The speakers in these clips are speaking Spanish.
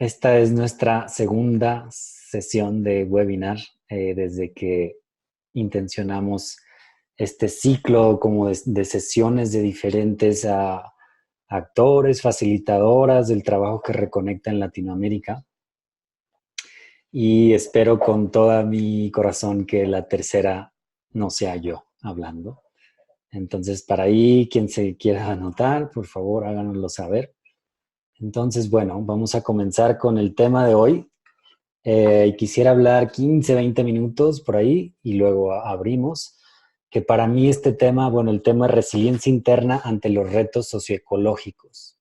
Esta es nuestra segunda sesión de webinar desde que intencionamos este ciclo como de sesiones de diferentes actores, facilitadoras del trabajo que reconecta en Latinoamérica. Y espero con todo mi corazón que la tercera no sea yo hablando. Entonces, para ahí, quien se quiera anotar, por favor, háganoslo saber. Entonces, bueno, vamos a comenzar con el tema de hoy. Quisiera hablar 15, 20 minutos por ahí y luego abrimos. Que para mí este tema, bueno, el tema es resiliencia interna ante los retos socioecológicos.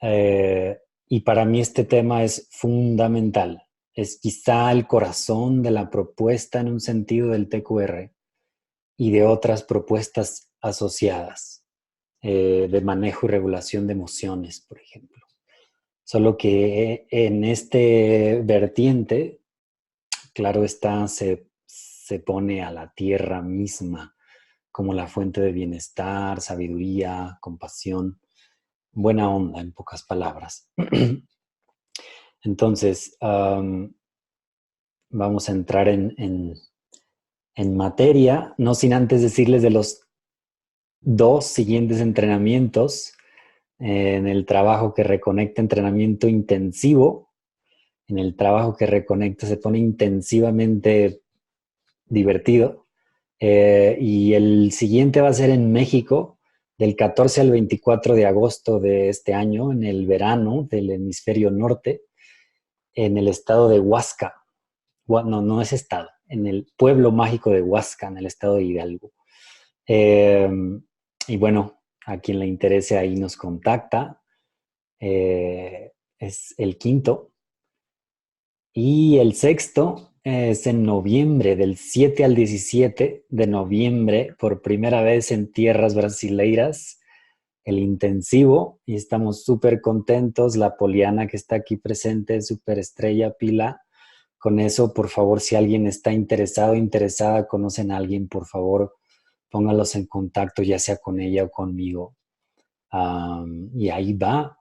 Y para mí este tema es fundamental. Es quizá el corazón de la propuesta en un sentido del TQR y de otras propuestas asociadas de manejo y regulación de emociones, por ejemplo. Solo que en este vertiente, claro está, se pone a la tierra misma como la fuente de bienestar, sabiduría, compasión, buena onda, en pocas palabras. Entonces, vamos a entrar en materia, no sin antes decirles de los dos siguientes entrenamientos en el trabajo que reconecta, entrenamiento intensivo. En el trabajo que reconecta se pone intensivamente divertido. Y el siguiente va a ser en México, del 14 al 24 de agosto de este año, en el verano del hemisferio norte, en el estado de Huasca. No, no es estado, en el pueblo mágico de Huasca, en el estado de Hidalgo. Eh, y bueno, a quien le interese ahí nos contacta. Es el quinto. Y el sexto es en noviembre, del 7 al 17 de noviembre, por primera vez en tierras brasileiras, el intensivo, y estamos súper contentos. La Poliana que está aquí presente, súper estrella, pila. Con eso, por favor, si alguien está interesado, interesada, conocen a alguien, por favor, póngalos en contacto, ya sea con ella o conmigo. Y ahí va,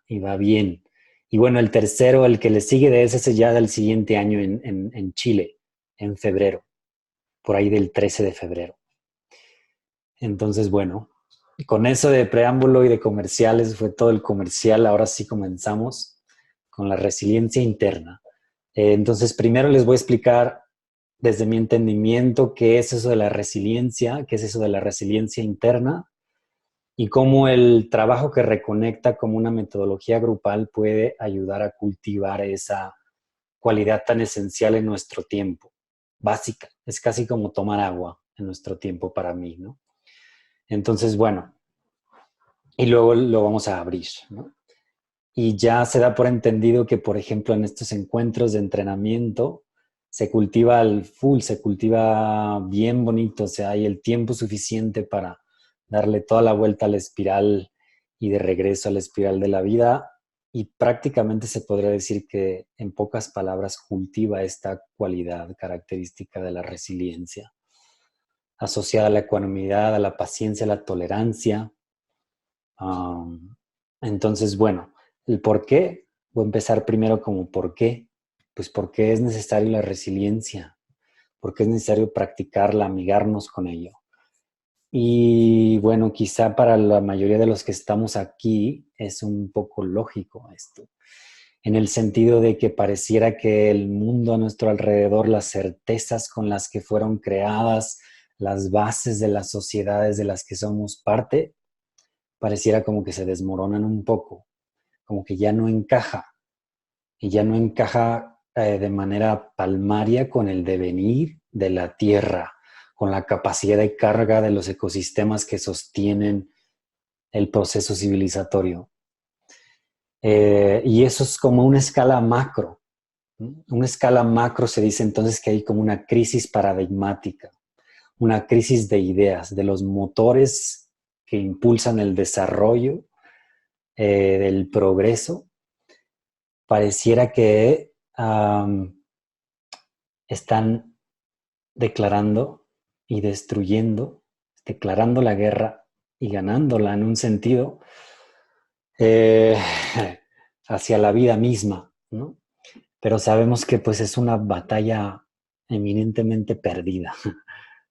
y va bien. Y bueno, el tercero, el que le sigue de ese es ya del siguiente año en Chile, en febrero, por ahí del 13 de febrero. Entonces, bueno, con eso de preámbulo y de comerciales, fue todo el comercial. Ahora sí comenzamos con la resiliencia interna. Entonces, primero les voy a explicar desde mi entendimiento qué es eso de la resiliencia, qué es eso de la resiliencia interna y cómo el trabajo que reconecta como una metodología grupal puede ayudar a cultivar esa cualidad tan esencial en nuestro tiempo, básica. Es casi como tomar agua en nuestro tiempo para mí, ¿no? Entonces, bueno, y luego lo vamos a abrir, ¿no? Y ya se da por entendido que, por ejemplo, en estos encuentros de entrenamiento se cultiva al full, se cultiva bien bonito, o sea, hay el tiempo suficiente para darle toda la vuelta a la espiral y de regreso a la espiral de la vida. Y prácticamente se podría decir que, en pocas palabras, cultiva esta cualidad característica de la resiliencia, asociada a la ecuanimidad, a la paciencia, a la tolerancia. Um, entonces, bueno, el por qué, voy a empezar primero como por qué. Pues porque es necesario la resiliencia, porque es necesario practicarla, amigarnos con ello. Y bueno, quizá para la mayoría de los que estamos aquí es un poco lógico esto, en el sentido de que pareciera que el mundo a nuestro alrededor, las certezas con las que fueron creadas, las bases de las sociedades de las que somos parte, pareciera como que se desmoronan un poco, como que ya no encaja, y ya no encaja de manera palmaria con el devenir de la Tierra, con la capacidad de carga de los ecosistemas que sostienen el proceso civilizatorio. Y eso es como una escala macro. Una escala macro se dice entonces que hay como una crisis paradigmática, una crisis de ideas, de los motores que impulsan el desarrollo, del progreso. Pareciera que están declarando y destruyendo, declarando la guerra y ganándola en un sentido. Eh, hacia la vida misma, ¿no? Pero sabemos que pues es una batalla eminentemente perdida,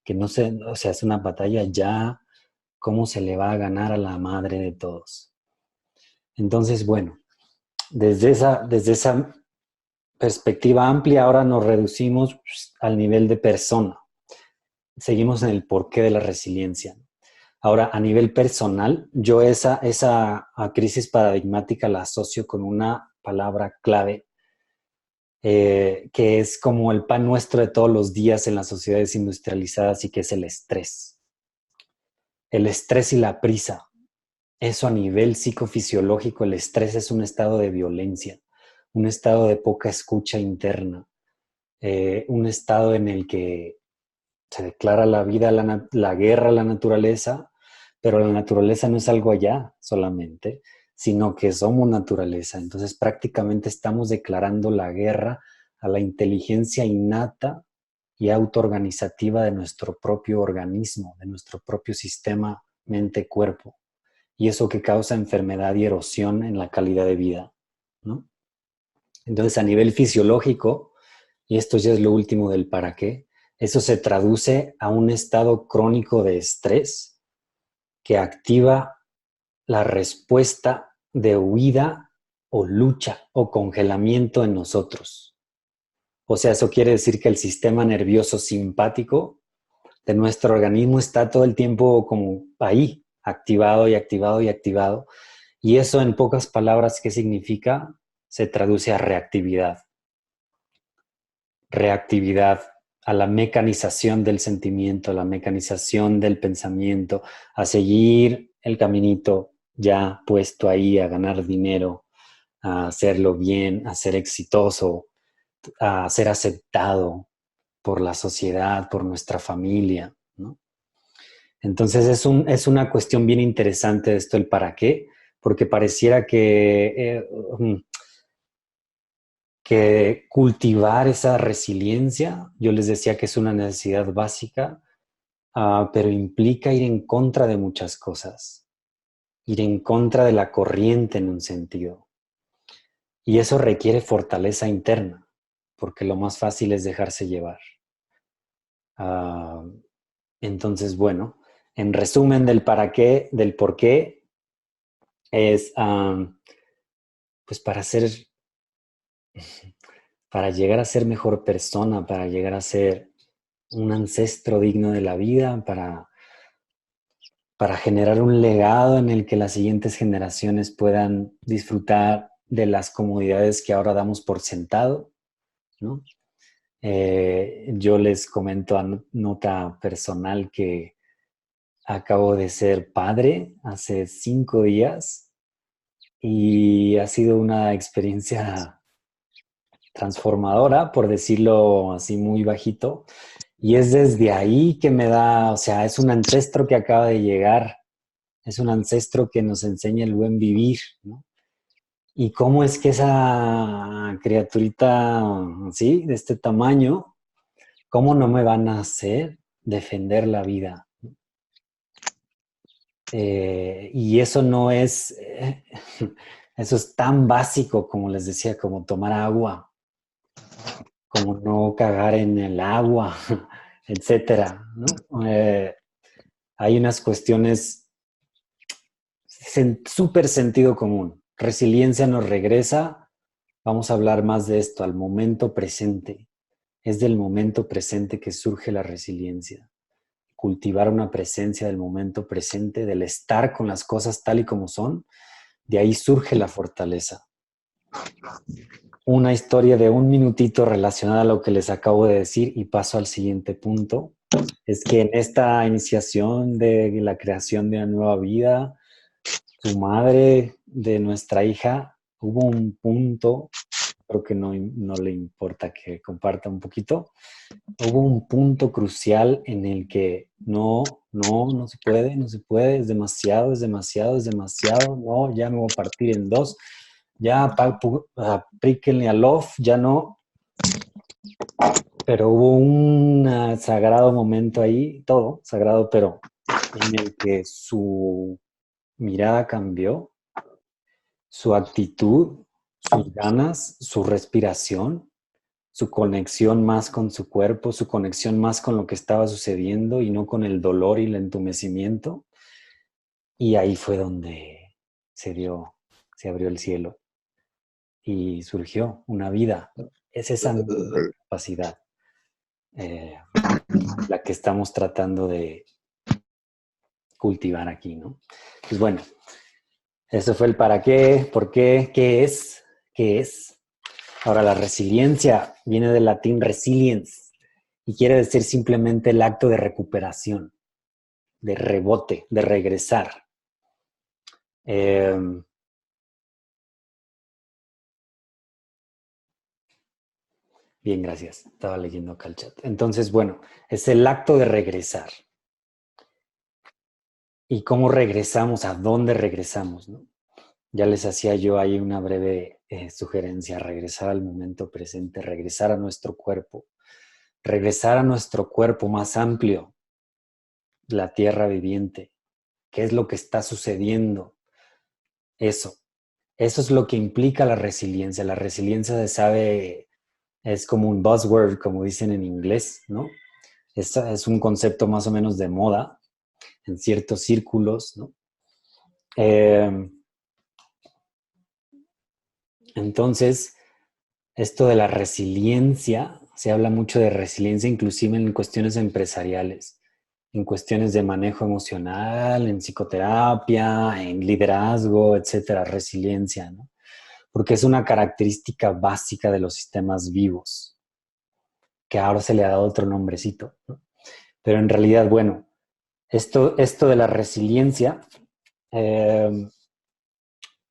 que no sé, o sea, es una batalla ya, ¿cómo se le va a ganar a la madre de todos? Entonces, bueno, desde esa perspectiva amplia, ahora nos reducimos al nivel de persona. Seguimos en el porqué de la resiliencia. Ahora, a nivel personal, yo esa crisis paradigmática la asocio con una palabra clave, que es como el pan nuestro de todos los días en las sociedades industrializadas y que es el estrés. El estrés y la prisa. Eso a nivel psicofisiológico, el estrés es un estado de violencia, un estado de poca escucha interna, un estado en el que se declara la vida, la guerra a la naturaleza, pero la naturaleza no es algo allá solamente, sino que somos naturaleza. Entonces prácticamente estamos declarando la guerra a la inteligencia innata y autoorganizativa de nuestro propio organismo, de nuestro propio sistema mente-cuerpo. Y eso que causa enfermedad y erosión en la calidad de vida, ¿no? Entonces, a nivel fisiológico, y esto ya es lo último del para qué, eso se traduce a un estado crónico de estrés que activa la respuesta de huida o lucha o congelamiento en nosotros. O sea, eso quiere decir que el sistema nervioso simpático de nuestro organismo está todo el tiempo como ahí, activado y activado y activado. Y eso, en pocas palabras, ¿qué significa? Se traduce a reactividad. Reactividad a la mecanización del sentimiento, a la mecanización del pensamiento, a seguir el caminito ya puesto ahí, a ganar dinero, a hacerlo bien, a ser exitoso, a ser aceptado por la sociedad, por nuestra familia, ¿no? Entonces es una cuestión bien interesante esto, el para qué, porque pareciera que cultivar esa resiliencia, yo les decía que es una necesidad básica, pero implica ir en contra de muchas cosas, ir en contra de la corriente en un sentido. Y eso requiere fortaleza interna, porque lo más fácil es dejarse llevar. Uh, entonces, bueno, en resumen del para qué, del por qué, es pues para llegar a ser mejor persona, para llegar a ser un ancestro digno de la vida, para generar un legado en el que las siguientes generaciones puedan disfrutar de las comodidades que ahora damos por sentado, ¿no? Yo les comento a nota personal que acabo de ser padre hace 5 días y ha sido una experiencia transformadora, por decirlo así muy bajito. Y es desde ahí que me da, o sea, es un ancestro que acaba de llegar, es un ancestro que nos enseña el buen vivir, ¿no? Y cómo es que esa criaturita, así, de este tamaño, cómo no me van a hacer defender la vida. Y eso no es, eso es tan básico como les decía, como tomar agua, como no cagar en el agua, etcétera, ¿no? Hay unas cuestiones súper sentido común. Resiliencia nos regresa, vamos a hablar más de esto, al momento presente. Es del momento presente que surge la resiliencia. Cultivar una presencia del momento presente, del estar con las cosas tal y como son, de ahí surge la fortaleza. Una historia de un minutito relacionada a lo que les acabo de decir y paso al siguiente punto. Es que en esta iniciación de la creación de una nueva vida, su madre de nuestra hija, hubo un punto, creo que no le importa que comparta un poquito, hubo un punto crucial en el que no se puede, no se puede, es demasiado, es demasiado, es demasiado, no, ya me voy a partir en dos, ya aplíquenle a love, ya no, pero hubo un sagrado momento ahí, todo sagrado, pero en el que su mirada cambió, su actitud sus ganas, su respiración, su conexión más con su cuerpo, su conexión más con lo que estaba sucediendo y no con el dolor y el entumecimiento. Y ahí fue donde se abrió el cielo y surgió una vida. Es esa misma capacidad eh, la que estamos tratando de cultivar aquí, ¿no? Pues bueno, eso fue el para qué, por qué, qué es. Ahora, la resiliencia viene del latín resilience y quiere decir simplemente el acto de recuperación, de rebote, de regresar. Bien, gracias. Estaba leyendo acá el chat. Entonces, bueno, es el acto de regresar. ¿Y cómo regresamos? ¿A dónde regresamos? ¿No? Ya les hacía yo ahí una breve sugerencia, regresar al momento presente, regresar a nuestro cuerpo, regresar a nuestro cuerpo más amplio, la tierra viviente. ¿Qué es lo que está sucediendo? Eso. Eso es lo que implica la resiliencia. La resiliencia se sabe, es como un buzzword, como dicen en inglés, ¿no? Es un concepto más o menos de moda en ciertos círculos, ¿no? Entonces, esto de la resiliencia, se habla mucho de resiliencia inclusive en cuestiones empresariales, en cuestiones de manejo emocional, en psicoterapia, en liderazgo, etcétera, resiliencia, ¿no? Porque es una característica básica de los sistemas vivos, que ahora se le ha dado otro nombrecito, ¿no? Pero en realidad, bueno, esto de la resiliencia, eh,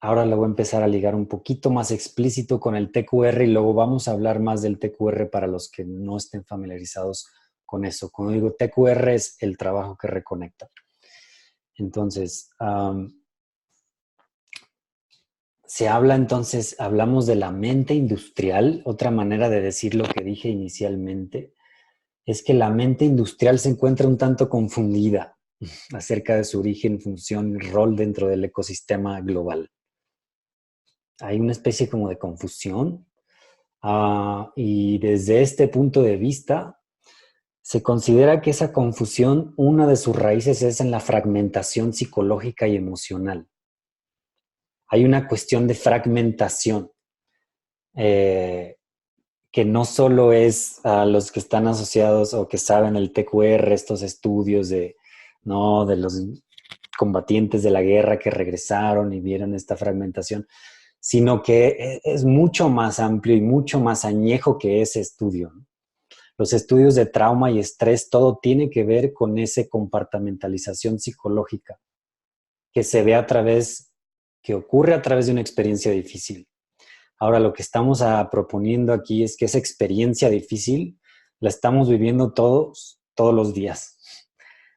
ahora lo voy a empezar a ligar un poquito más explícito con el TQR y luego vamos a hablar más del TQR para los que no estén familiarizados con eso. Cuando digo TQR es el trabajo que reconecta. Entonces, hablamos de la mente industrial. Otra manera de decir lo que dije inicialmente es que la mente industrial se encuentra un tanto confundida acerca de su origen, función y rol dentro del ecosistema global. Hay una especie como de confusión y desde este punto de vista se considera que esa confusión, una de sus raíces es en la fragmentación psicológica y emocional. Hay una cuestión de fragmentación que no solo es a los que están asociados o que saben el TQR, estos estudios ¿no? de los combatientes de la guerra que regresaron y vieron esta fragmentación, sino que es mucho más amplio y mucho más añejo que ese estudio. Los estudios de trauma y estrés, todo tiene que ver con esa compartimentalización psicológica que se ve que ocurre a través de una experiencia difícil. Ahora, lo que estamos proponiendo aquí es que esa experiencia difícil la estamos viviendo todos los días.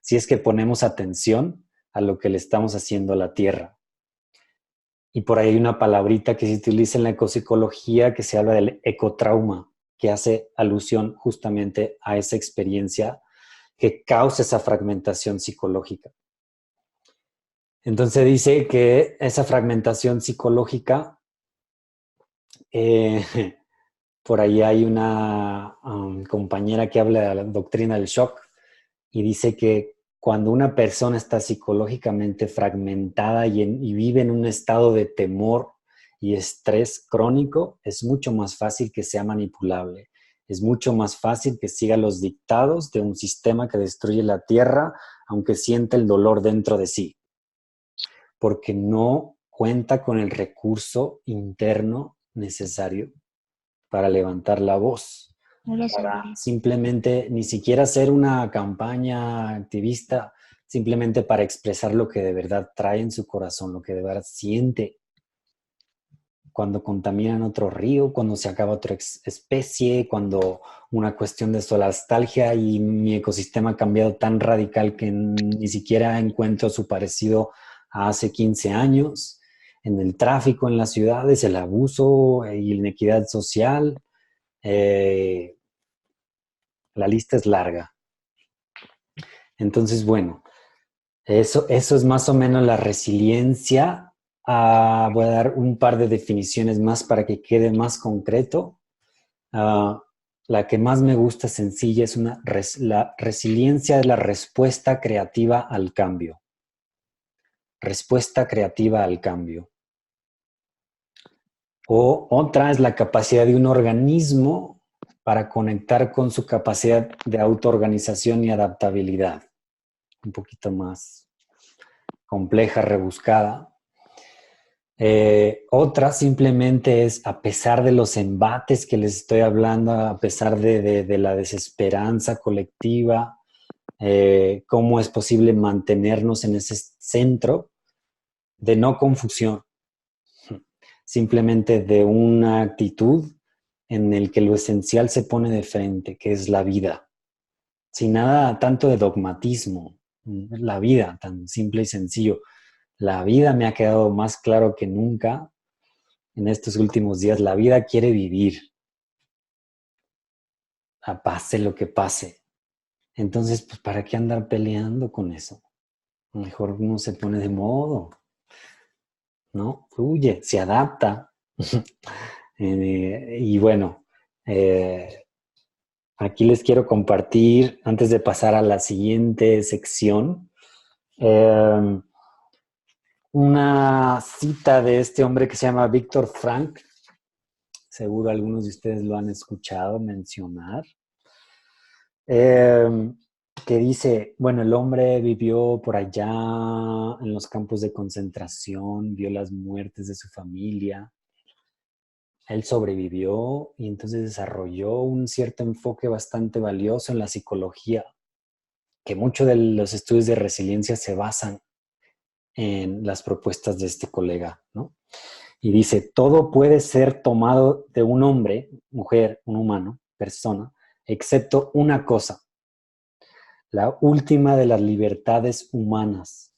Si es que ponemos atención a lo que le estamos haciendo a la Tierra. Y por ahí hay una palabrita que se utiliza en la ecopsicología que se habla del ecotrauma, que hace alusión justamente a esa experiencia que causa esa fragmentación psicológica. Entonces dice que esa fragmentación psicológica, por ahí hay una compañera que habla de la doctrina del shock y dice que cuando una persona está psicológicamente fragmentada y vive en un estado de temor y estrés crónico, es mucho más fácil que sea manipulable. Es mucho más fácil que siga los dictados de un sistema que destruye la tierra, aunque siente el dolor dentro de sí, porque no cuenta con el recurso interno necesario para levantar la voz, para simplemente ni siquiera hacer una campaña activista, simplemente para expresar lo que de verdad trae en su corazón, lo que de verdad siente cuando contaminan otro río, cuando se acaba otra especie, cuando una cuestión de solastalgia y mi ecosistema ha cambiado tan radical que ni siquiera encuentro su parecido a hace 15 años, en el tráfico en las ciudades, el abuso y la inequidad social. La lista es larga. Entonces, bueno, eso es más o menos la resiliencia Voy a dar un par de definiciones más para que quede más concreto. Ah, la que más me gusta, sencilla, es la resiliencia es la respuesta creativa al cambio. Respuesta creativa al cambio. O otra es la capacidad de un organismo para conectar con su capacidad de autoorganización y adaptabilidad. Un poquito más compleja, rebuscada. Otra simplemente es, a pesar de los embates que les estoy hablando, a pesar de la desesperanza colectiva, cómo es posible mantenernos en ese centro de no confusión, simplemente de una actitud en el que lo esencial se pone de frente, que es la vida, sin nada tanto de dogmatismo, la vida, tan simple y sencillo. La vida me ha quedado más claro que nunca en estos últimos días. La vida quiere vivir, a pase lo que pase. Entonces, pues, ¿para qué andar peleando con eso? Mejor uno se pone de modo, ¿no? Fluye, se adapta. Y bueno, aquí les quiero compartir, antes de pasar a la siguiente sección, una cita de este hombre que se llama Víctor Frank. Seguro algunos de ustedes lo han escuchado mencionar. Que dice, bueno, el hombre vivió por allá en los campos de concentración, vio las muertes de su familia, él sobrevivió y entonces desarrolló un cierto enfoque bastante valioso en la psicología, que muchos de los estudios de resiliencia se basan en las propuestas de este colega, ¿no? Y dice, todo puede ser tomado de un hombre, mujer, un humano, persona, excepto una cosa, la última de las libertades humanas,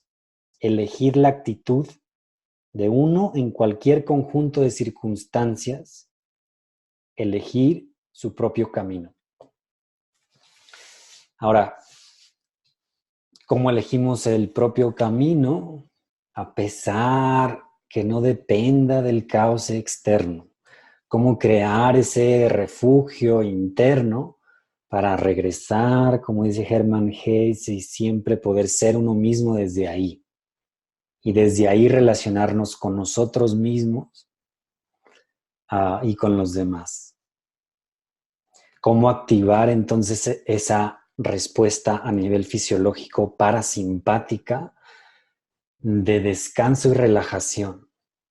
elegir la actitud de uno en cualquier conjunto de circunstancias, elegir su propio camino. Ahora, ¿cómo elegimos el propio camino? A pesar que no dependa del caos externo. ¿Cómo crear ese refugio interno para regresar, como dice Hermann Hesse, y siempre poder ser uno mismo desde ahí? Y desde ahí relacionarnos con nosotros mismos y con los demás. ¿Cómo activar entonces esa respuesta a nivel fisiológico parasimpática de descanso y relajación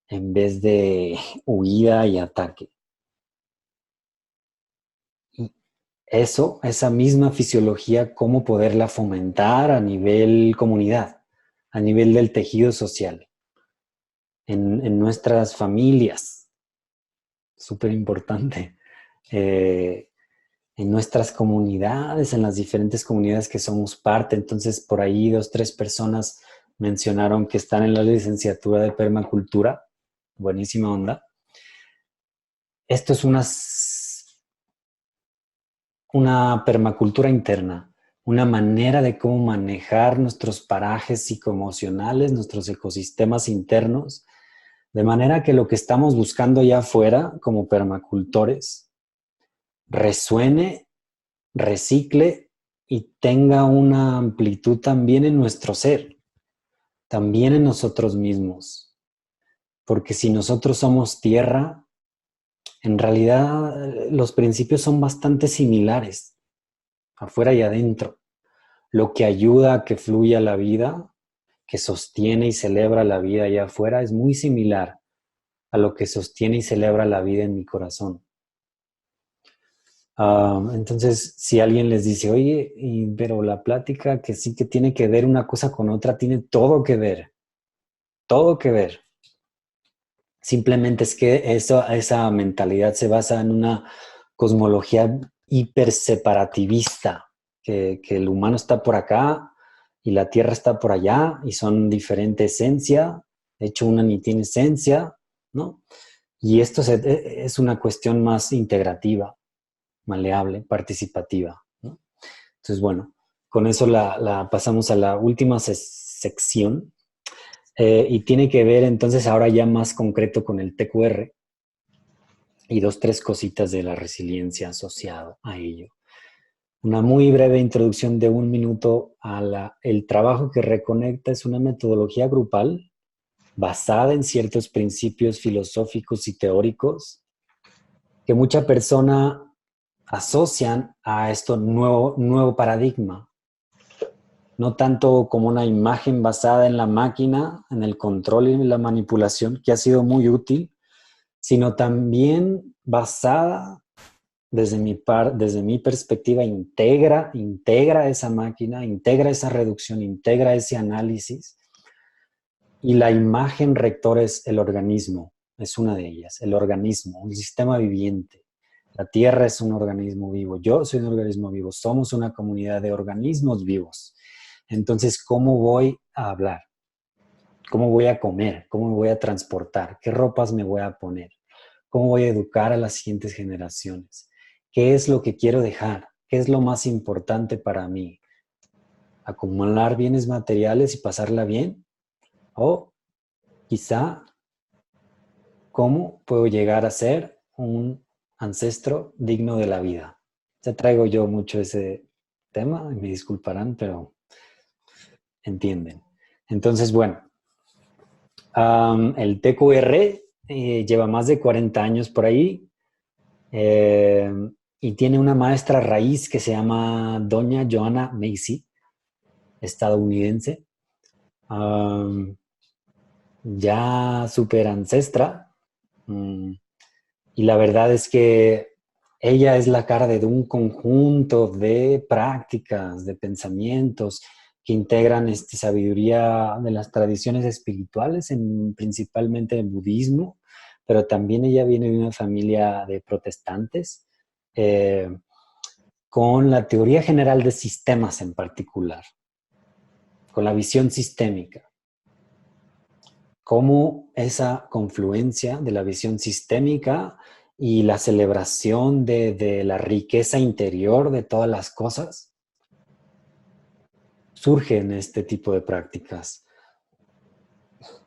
en vez de huida y ataque? Y eso, esa misma fisiología, ¿cómo poderla fomentar a nivel comunidad, a nivel del tejido social, en nuestras familias? Súper importante. En nuestras comunidades, en las diferentes comunidades que somos parte. Entonces, por ahí 2, 3 personas mencionaron que están en la licenciatura de permacultura. Buenísima onda. Esto es una permacultura interna, una manera de cómo manejar nuestros parajes psicoemocionales, nuestros ecosistemas internos, de manera que lo que estamos buscando allá afuera como permacultores resuene, recicle y tenga una amplitud también en nuestro ser, también en nosotros mismos. Porque si nosotros somos tierra, en realidad los principios son bastante similares, afuera y adentro. Lo que ayuda a que fluya la vida, que sostiene y celebra la vida allá afuera, es muy similar a lo que sostiene y celebra la vida en mi corazón. Entonces, si alguien les dice, oye, pero la plática que sí que tiene que ver una cosa con otra, tiene todo que ver, todo que ver. Simplemente es que esa mentalidad se basa en una cosmología hiperseparativista, que el humano está por acá y la Tierra está por allá y son diferente esencia, de hecho una ni tiene esencia, ¿no? Y esto es una cuestión más integrativa, maleable, participativa, ¿no? Entonces, bueno, con eso la pasamos a la última sección, Y tiene que ver entonces ahora ya más concreto con el TQR y dos, tres cositas de la resiliencia asociado a ello. Una muy breve introducción de 1 minuto el trabajo que reconecta es una metodología grupal basada en ciertos principios filosóficos y teóricos que mucha persona asocian a esto nuevo paradigma. No tanto como una imagen basada en la máquina, en el control y la manipulación, que ha sido muy útil, sino también basada desde mi perspectiva, integra esa máquina, integra esa reducción, integra ese análisis. Y la imagen rectora es el organismo, es una de ellas, el organismo, un sistema viviente. La Tierra es un organismo vivo, yo soy un organismo vivo, somos una comunidad de organismos vivos. Entonces, ¿cómo voy a hablar? ¿Cómo voy a comer? ¿Cómo me voy a transportar? ¿Qué ropas me voy a poner? ¿Cómo voy a educar a las siguientes generaciones? ¿Qué es lo que quiero dejar? ¿Qué es lo más importante para mí? ¿Acumular bienes materiales y pasarla bien? ¿O quizá cómo puedo llegar a ser un ancestro digno de la vida? Ya traigo yo mucho ese tema, me disculparán, pero entienden. Entonces, bueno, el TQR lleva más de 40 años por ahí eh, y tiene una maestra raíz que se llama Doña Joanna Macy, estadounidense, ya súper ancestra. Y la verdad es que ella es la cara de un conjunto de prácticas, de pensamientos que integran sabiduría de las tradiciones espirituales, principalmente el budismo, pero también ella viene de una familia de protestantes, eh, con la teoría general de sistemas en particular, con la visión sistémica. Cómo esa confluencia de la visión sistémica y la celebración de la riqueza interior de todas las cosas surge en este tipo de prácticas.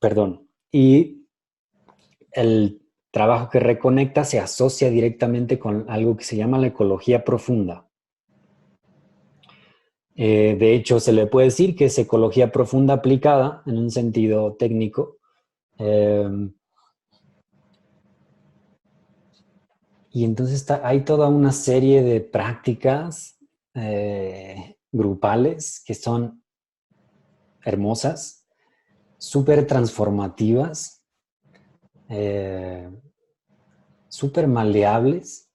Perdón. Y el trabajo que reconecta se asocia directamente con algo que se llama la ecología profunda. De hecho, se le puede decir que es ecología profunda aplicada en un sentido técnico. Y entonces hay toda una serie de prácticas grupales que son hermosas, súper transformativas, eh, súper maleables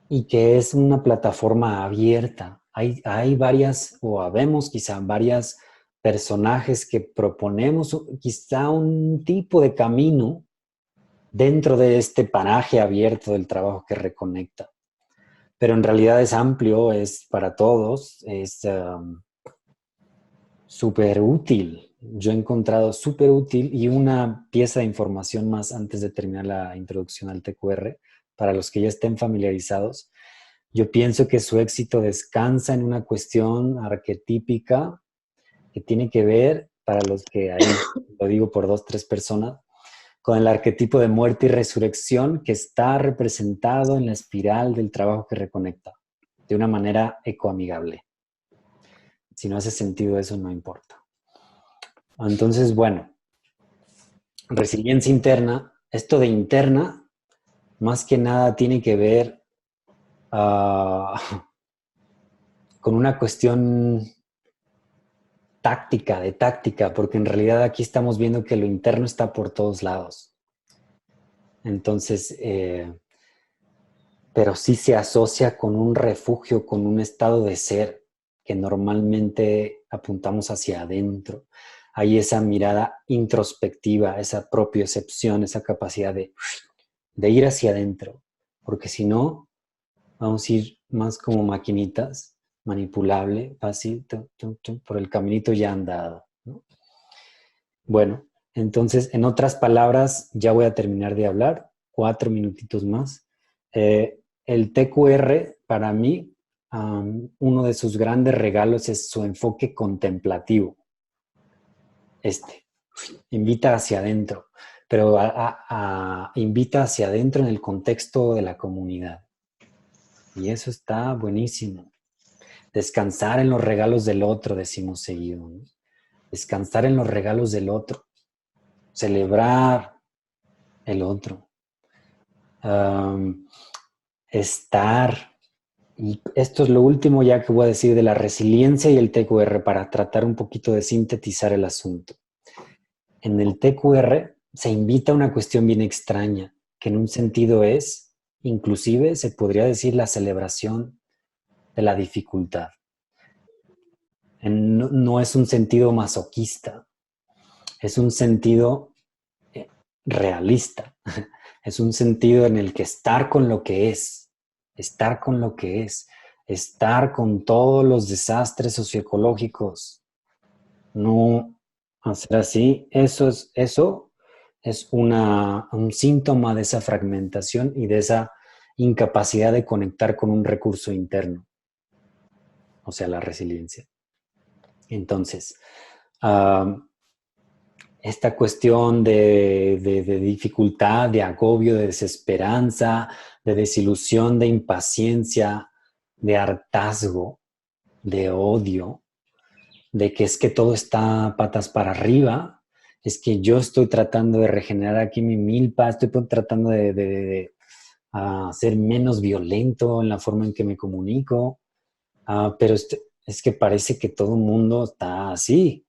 y que es una plataforma abierta. Hay varias, o habemos quizá varias personajes que proponemos quizá un tipo de camino dentro de este paraje abierto del trabajo que reconecta. Pero en realidad es amplio, es para todos, es súper útil. Yo he encontrado súper útil y una pieza de información más antes de terminar la introducción al TQR, para los que ya estén familiarizados. Yo pienso que su éxito descansa en una cuestión arquetípica que tiene que ver, para los que ahí lo digo por dos, tres personas, con el arquetipo de muerte y resurrección que está representado en la espiral del trabajo que reconecta, de una manera ecoamigable. Si no hace sentido eso, no importa. Entonces, bueno, resiliencia interna. Esto de interna, más que nada, tiene que ver con una cuestión de táctica, porque en realidad aquí estamos viendo que lo interno está por todos lados. Entonces, pero sí se asocia con un refugio, con un estado de ser que normalmente apuntamos hacia adentro. Hay esa mirada introspectiva, esa propiocepción, esa capacidad de ir hacia adentro, porque si no, vamos a ir más como maquinitas, manipulable, fácil, por el caminito ya andado, ¿no? Bueno, entonces, en otras palabras, ya voy a terminar de hablar, 4 minutitos más. El TQR, para mí, uno de sus grandes regalos es su enfoque contemplativo. invita hacia adentro, pero invita hacia adentro en el contexto de la comunidad. Y eso está buenísimo. Descansar en los regalos del otro, decimos seguido, ¿no? Descansar en los regalos del otro. Celebrar el otro. Estar. Y esto es lo último ya que voy a decir de la resiliencia y el TQR para tratar un poquito de sintetizar el asunto. En el TQR se invita a una cuestión bien extraña, que en un sentido es, inclusive se podría decir, la celebración de la dificultad. No es un sentido masoquista, es un sentido realista, es un sentido en el que estar con lo que es, estar con lo que es, estar con todos los desastres socioecológicos, no hacer así, eso es un síntoma de esa fragmentación y de esa incapacidad de conectar con un recurso interno, o sea, la resiliencia. Entonces, esta cuestión de dificultad, de agobio, de desesperanza, de desilusión, de impaciencia, de hartazgo, de odio, de que es que todo está patas para arriba, es que yo estoy tratando de regenerar aquí mi milpa, estoy tratando de ser menos violento en la forma en que me comunico, pero es que parece que todo el mundo está así.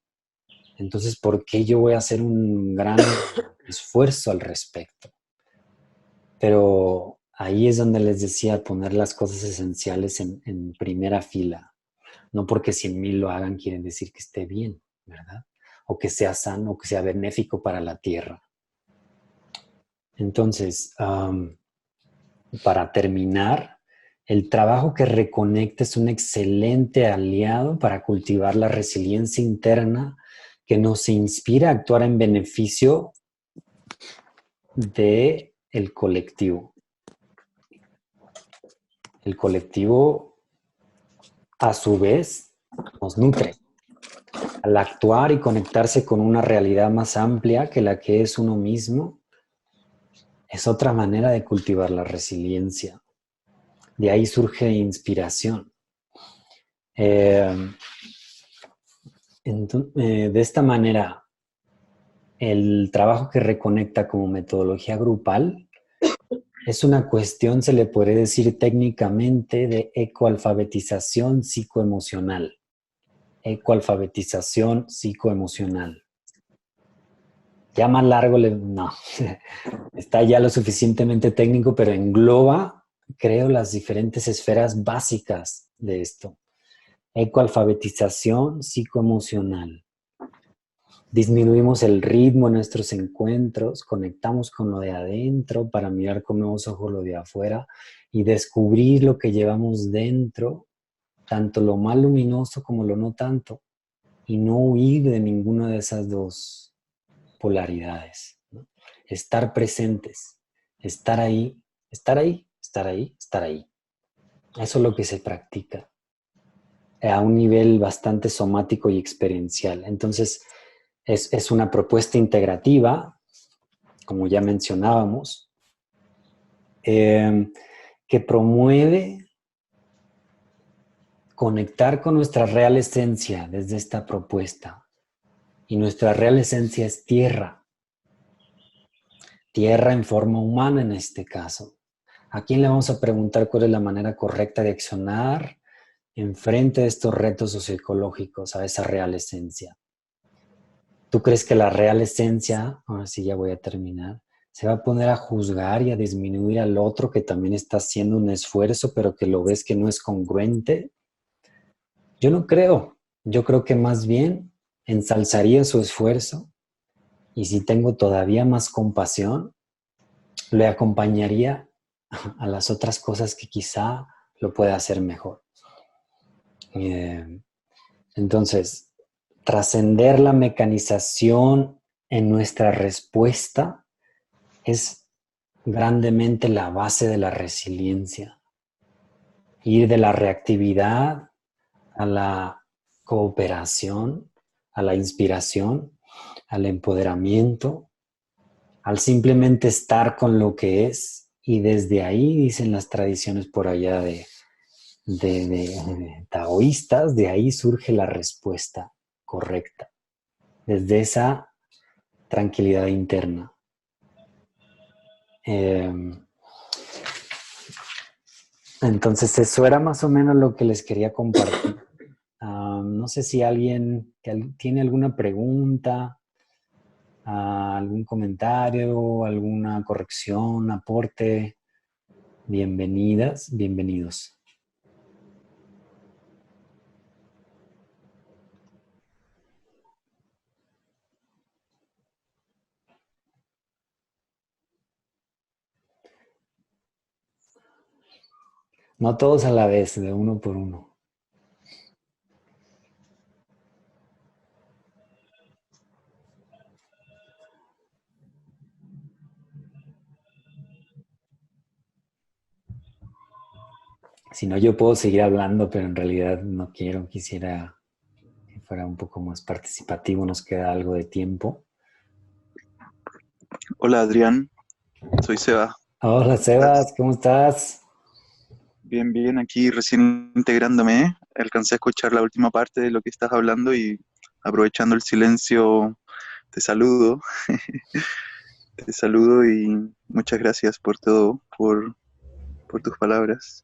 Entonces, ¿por qué yo voy a hacer un gran esfuerzo al respecto? Pero ahí es donde les decía poner las cosas esenciales en primera fila. No porque 100,000 lo hagan quieren decir que esté bien, ¿verdad? O que sea sano, o que sea benéfico para la tierra. Entonces, para terminar, el trabajo que reconecta es un excelente aliado para cultivar la resiliencia interna que nos inspira a actuar en beneficio del colectivo. El colectivo, a su vez, nos nutre. Al actuar y conectarse con una realidad más amplia que la que es uno mismo, es otra manera de cultivar la resiliencia. De ahí surge inspiración. De esta manera, el trabajo que reconecta como metodología grupal es una cuestión, se le puede decir técnicamente, de ecoalfabetización psicoemocional. Ecoalfabetización psicoemocional. Ya más largo, no. Está ya lo suficientemente técnico, pero engloba, creo, las diferentes esferas básicas de esto. Ecoalfabetización psicoemocional. Disminuimos el ritmo en nuestros encuentros, conectamos con lo de adentro para mirar con nuevos ojos lo de afuera y descubrir lo que llevamos dentro, tanto lo más luminoso como lo no tanto, y no huir de ninguna de esas dos polaridades, ¿no? Estar presentes, estar ahí, estar ahí, estar ahí, estar ahí. Eso es lo que se practica a un nivel bastante somático y experiencial. Entonces, es una propuesta integrativa, como ya mencionábamos, que promueve conectar con nuestra real esencia desde esta propuesta. Y nuestra real esencia es tierra. Tierra en forma humana en este caso. ¿A quién le vamos a preguntar cuál es la manera correcta de accionar en frente de estos retos socioecológicos, a esa real esencia? ¿Tú crees que la real esencia, ahora sí ya voy a terminar, se va a poner a juzgar y a disminuir al otro que también está haciendo un esfuerzo, pero que lo ves que no es congruente? Yo no creo. Yo creo que más bien ensalzaría su esfuerzo y si tengo todavía más compasión, le acompañaría a las otras cosas que quizá lo pueda hacer mejor. Entonces, trascender la mecanización en nuestra respuesta es grandemente la base de la resiliencia. Ir de la reactividad a la cooperación, a la inspiración al empoderamiento, al simplemente estar con lo que es, y desde ahí, dicen las tradiciones por allá de taoístas, de ahí surge la respuesta correcta, desde esa tranquilidad interna. Entonces eso era más o menos lo que les quería compartir. No sé si alguien tiene alguna pregunta, algún comentario, alguna corrección, aporte. Bienvenidas, bienvenidos. No todos a la vez, de uno por uno. Si no, yo puedo seguir hablando, pero en realidad no quiero. Quisiera que fuera un poco más participativo. Nos queda algo de tiempo. Hola Adrián, soy Seba. Hola, ¿Cómo estás? Sebas, ¿cómo estás? Bien, bien, aquí recién integrándome. Alcancé a escuchar la última parte de lo que estás hablando y aprovechando el silencio, te saludo. Te saludo y muchas gracias por todo, por tus palabras.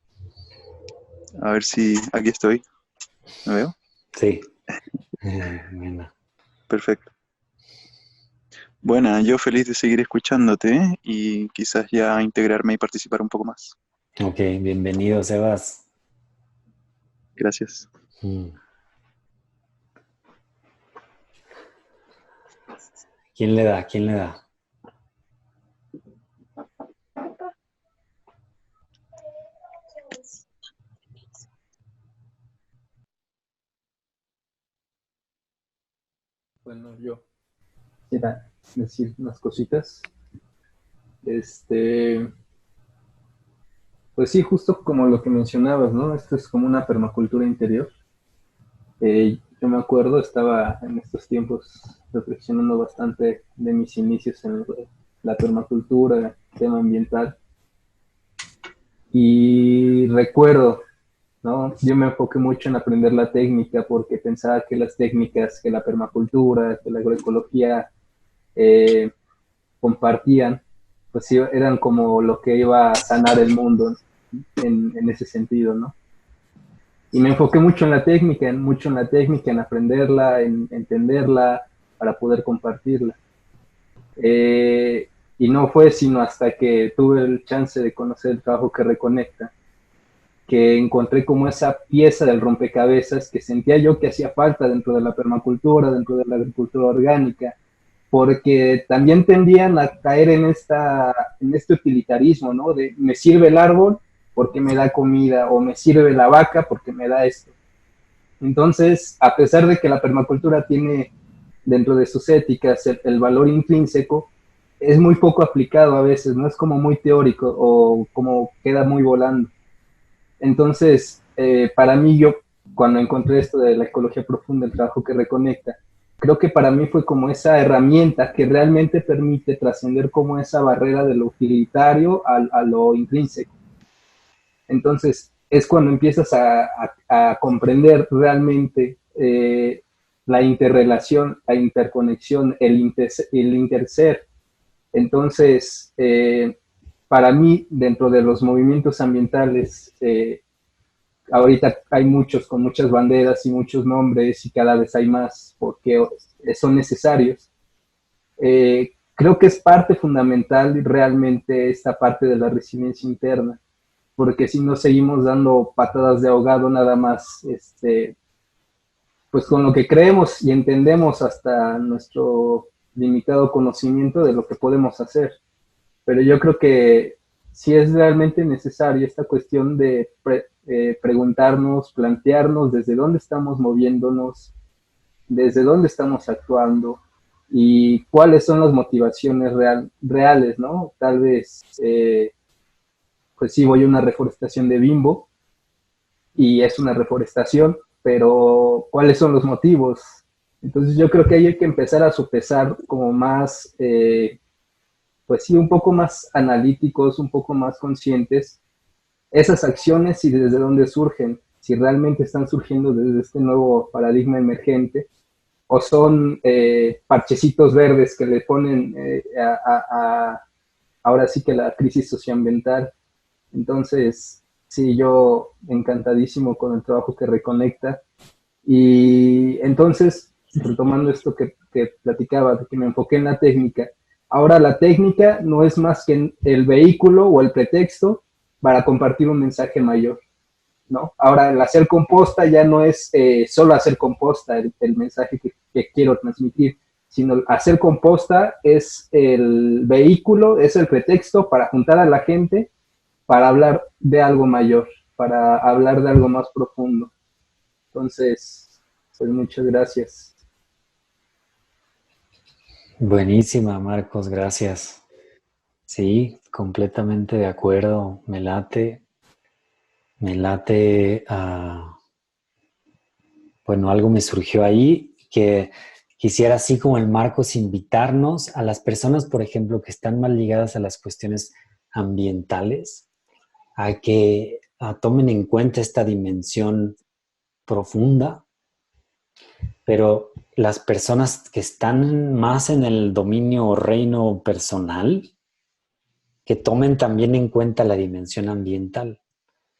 A ver si aquí estoy. ¿Me veo? Sí. Bueno. Perfecto. Bueno, yo feliz de seguir escuchándote y quizás ya integrarme y participar un poco más. Ok, bienvenido, Sebas. Gracias. Mm. ¿Quién le da? ¿Quién le da? Bueno, yo quisiera decir unas cositas. Pues sí, justo como lo que mencionabas, ¿no? Esto es como una permacultura interior. Yo me acuerdo, estaba en estos tiempos reflexionando bastante de mis inicios en la permacultura, tema ambiental, y recuerdo, ¿no? Yo me enfoqué mucho en aprender la técnica porque pensaba que las técnicas, que la permacultura, que la agroecología eh, compartían, pues sí, eran como lo que iba a sanar el mundo en ese sentido, ¿no? Y me enfoqué mucho en la técnica, en aprenderla, en entenderla, para poder compartirla. Eh, y no fue sino hasta que tuve el chance de conocer el trabajo que reconecta, que encontré como esa pieza del rompecabezas que sentía yo que hacía falta dentro de la permacultura, dentro de la agricultura orgánica, porque también tendían a caer en este utilitarismo, ¿no? De me sirve el árbol porque me da comida, o me sirve la vaca porque me da esto. Entonces, a pesar de que la permacultura tiene dentro de sus éticas el valor intrínseco, es muy poco aplicado a veces, ¿no? Es como muy teórico o como queda muy volando. Entonces, para mí, yo cuando encontré esto de la ecología profunda, el trabajo que reconecta, creo que para mí fue como esa herramienta que realmente permite trascender como esa barrera de lo utilitario a lo intrínseco. Entonces, es cuando empiezas a comprender realmente la interrelación, la interconexión, el interser. Entonces, para mí, dentro de los movimientos ambientales, ahorita hay muchos con muchas banderas y muchos nombres y cada vez hay más porque son necesarios. Creo que es parte fundamental realmente esta parte de la resiliencia interna, porque si no seguimos dando patadas de ahogado nada más, pues con lo que creemos y entendemos hasta nuestro limitado conocimiento de lo que podemos hacer. Pero yo creo que sí es realmente necesaria esta cuestión de preguntarnos, plantearnos desde dónde estamos moviéndonos, desde dónde estamos actuando y cuáles son las motivaciones reales, ¿no? Tal vez, pues sí, voy a una reforestación de Bimbo y es una reforestación, pero ¿cuáles son los motivos? Entonces yo creo que ahí hay que empezar a sopesar como más, pues sí, un poco más analíticos, un poco más conscientes esas acciones y desde dónde surgen, si realmente están surgiendo desde este nuevo paradigma emergente o son parchecitos verdes que le ponen ahora sí que la crisis socioambiental. Entonces, sí, yo encantadísimo con el trabajo que reconecta. Y entonces, retomando esto que platicaba, de que me enfoqué en la técnica, ahora la técnica no es más que el vehículo o el pretexto para compartir un mensaje mayor, ¿no? Ahora, el hacer composta ya no es solo hacer composta el mensaje que quiero transmitir, sino hacer composta es el vehículo, es el pretexto para juntar a la gente para hablar de algo mayor, para hablar de algo más profundo. Entonces, pues muchas gracias. Buenísima, Marcos, gracias. Sí, completamente de acuerdo. Me late, bueno, algo me surgió ahí que quisiera así como el Marcos invitarnos a las personas, por ejemplo, que están más ligadas a las cuestiones ambientales, a que tomen en cuenta esta dimensión profunda, pero las personas que están más en el dominio o reino personal, que tomen también en cuenta la dimensión ambiental.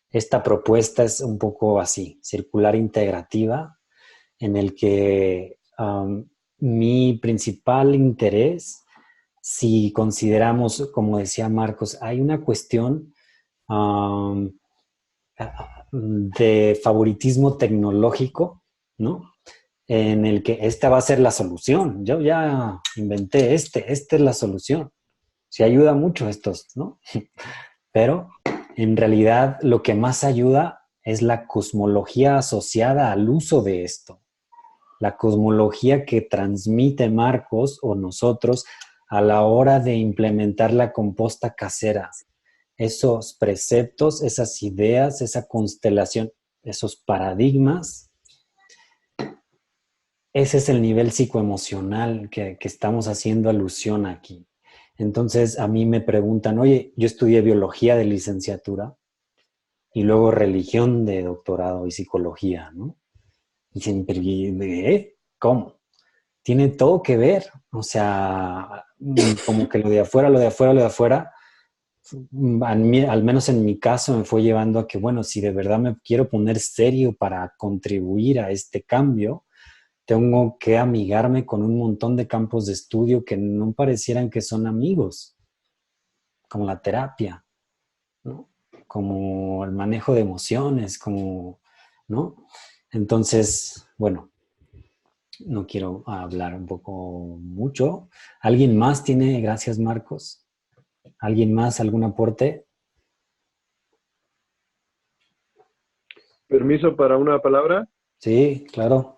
Esta propuesta es un poco así, circular integrativa, en el que mi principal interés, si consideramos, como decía Marcos, hay una cuestión um, de favoritismo tecnológico, ¿no? En el que esta va a ser la solución. Yo ya inventé esta es la solución. Sí ayuda mucho estos, ¿no? Pero en realidad lo que más ayuda es la cosmología asociada al uso de esto. La cosmología que transmite Marcos o nosotros a la hora de implementar la composta casera. Esos preceptos, esas ideas, esa constelación, esos paradigmas, ese es el nivel psicoemocional que estamos haciendo alusión aquí. Entonces a mí me preguntan, oye, yo estudié biología de licenciatura y luego religión de doctorado y psicología, ¿no? Y siempre, ¿cómo? Tiene todo que ver, o sea, como que lo de afuera, lo de afuera, lo de afuera, al menos en mi caso me fue llevando a que, bueno, si de verdad me quiero poner serio para contribuir a este cambio, tengo que amigarme con un montón de campos de estudio que no parecieran que son amigos, como la terapia, ¿no? Como el manejo de emociones, como, ¿no? Entonces, bueno, no quiero hablar un poco mucho. ¿Alguien más tiene? Gracias, Marcos. ¿Alguien más? ¿Algún aporte? Permiso para una palabra. Sí, claro.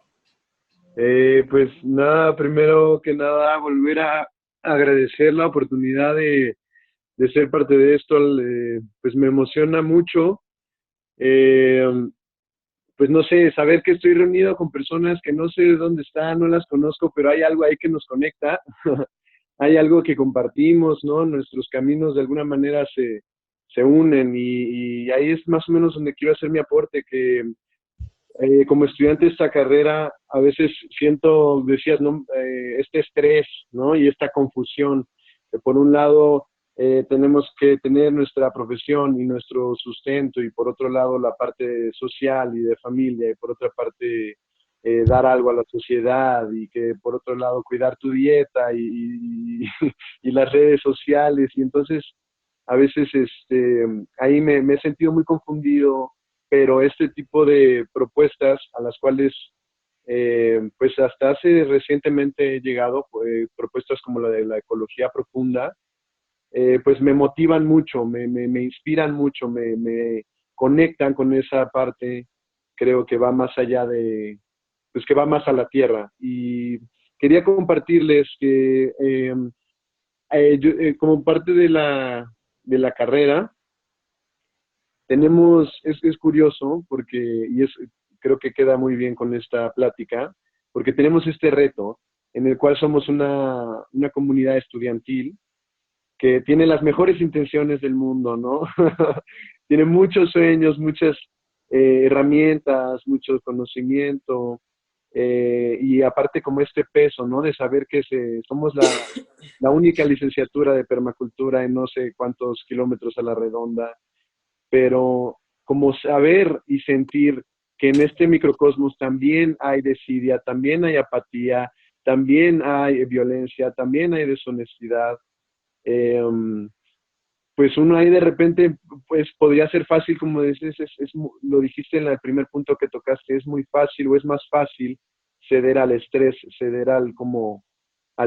Pues nada, primero que nada, volver a agradecer la oportunidad de ser parte de esto. Pues me emociona mucho. Eh, pues no sé, saber que estoy reunido con personas que no sé de dónde están, no las conozco, pero hay algo ahí que nos conecta. Hay algo que compartimos, ¿no? Nuestros caminos de alguna manera se unen y ahí es más o menos donde quiero hacer mi aporte, que como estudiante de esta carrera, a veces siento, decías, ¿no? Este estrés, ¿no? Y esta confusión, que por un lado tenemos que tener nuestra profesión y nuestro sustento, y por otro lado la parte social y de familia, y por otra parte dar algo a la sociedad, y que por otro lado cuidar tu dieta y las redes sociales, y entonces a veces ahí me he sentido muy confundido, pero este tipo de propuestas a las cuales pues hasta hace recientemente he llegado, propuestas como la de la ecología profunda, pues me motivan mucho, me inspiran mucho, me conectan con esa parte, creo que va más allá pues que va más a la tierra. Y quería compartirles que como parte de la carrera, tenemos, es curioso porque, creo que queda muy bien con esta plática, porque tenemos este reto en el cual somos una comunidad estudiantil que tiene las mejores intenciones del mundo, ¿no? Tiene muchos sueños, muchas herramientas, mucho conocimiento, y aparte como este peso, ¿no? De saber que somos la única licenciatura de permacultura en no sé cuántos kilómetros a la redonda, pero como saber y sentir que en este microcosmos también hay desidia, también hay apatía, también hay violencia, también hay deshonestidad. Eh, pues uno ahí de repente, pues podría ser fácil, como dices, lo dijiste en el primer punto que tocaste, es muy fácil o es más fácil ceder al estrés, ceder al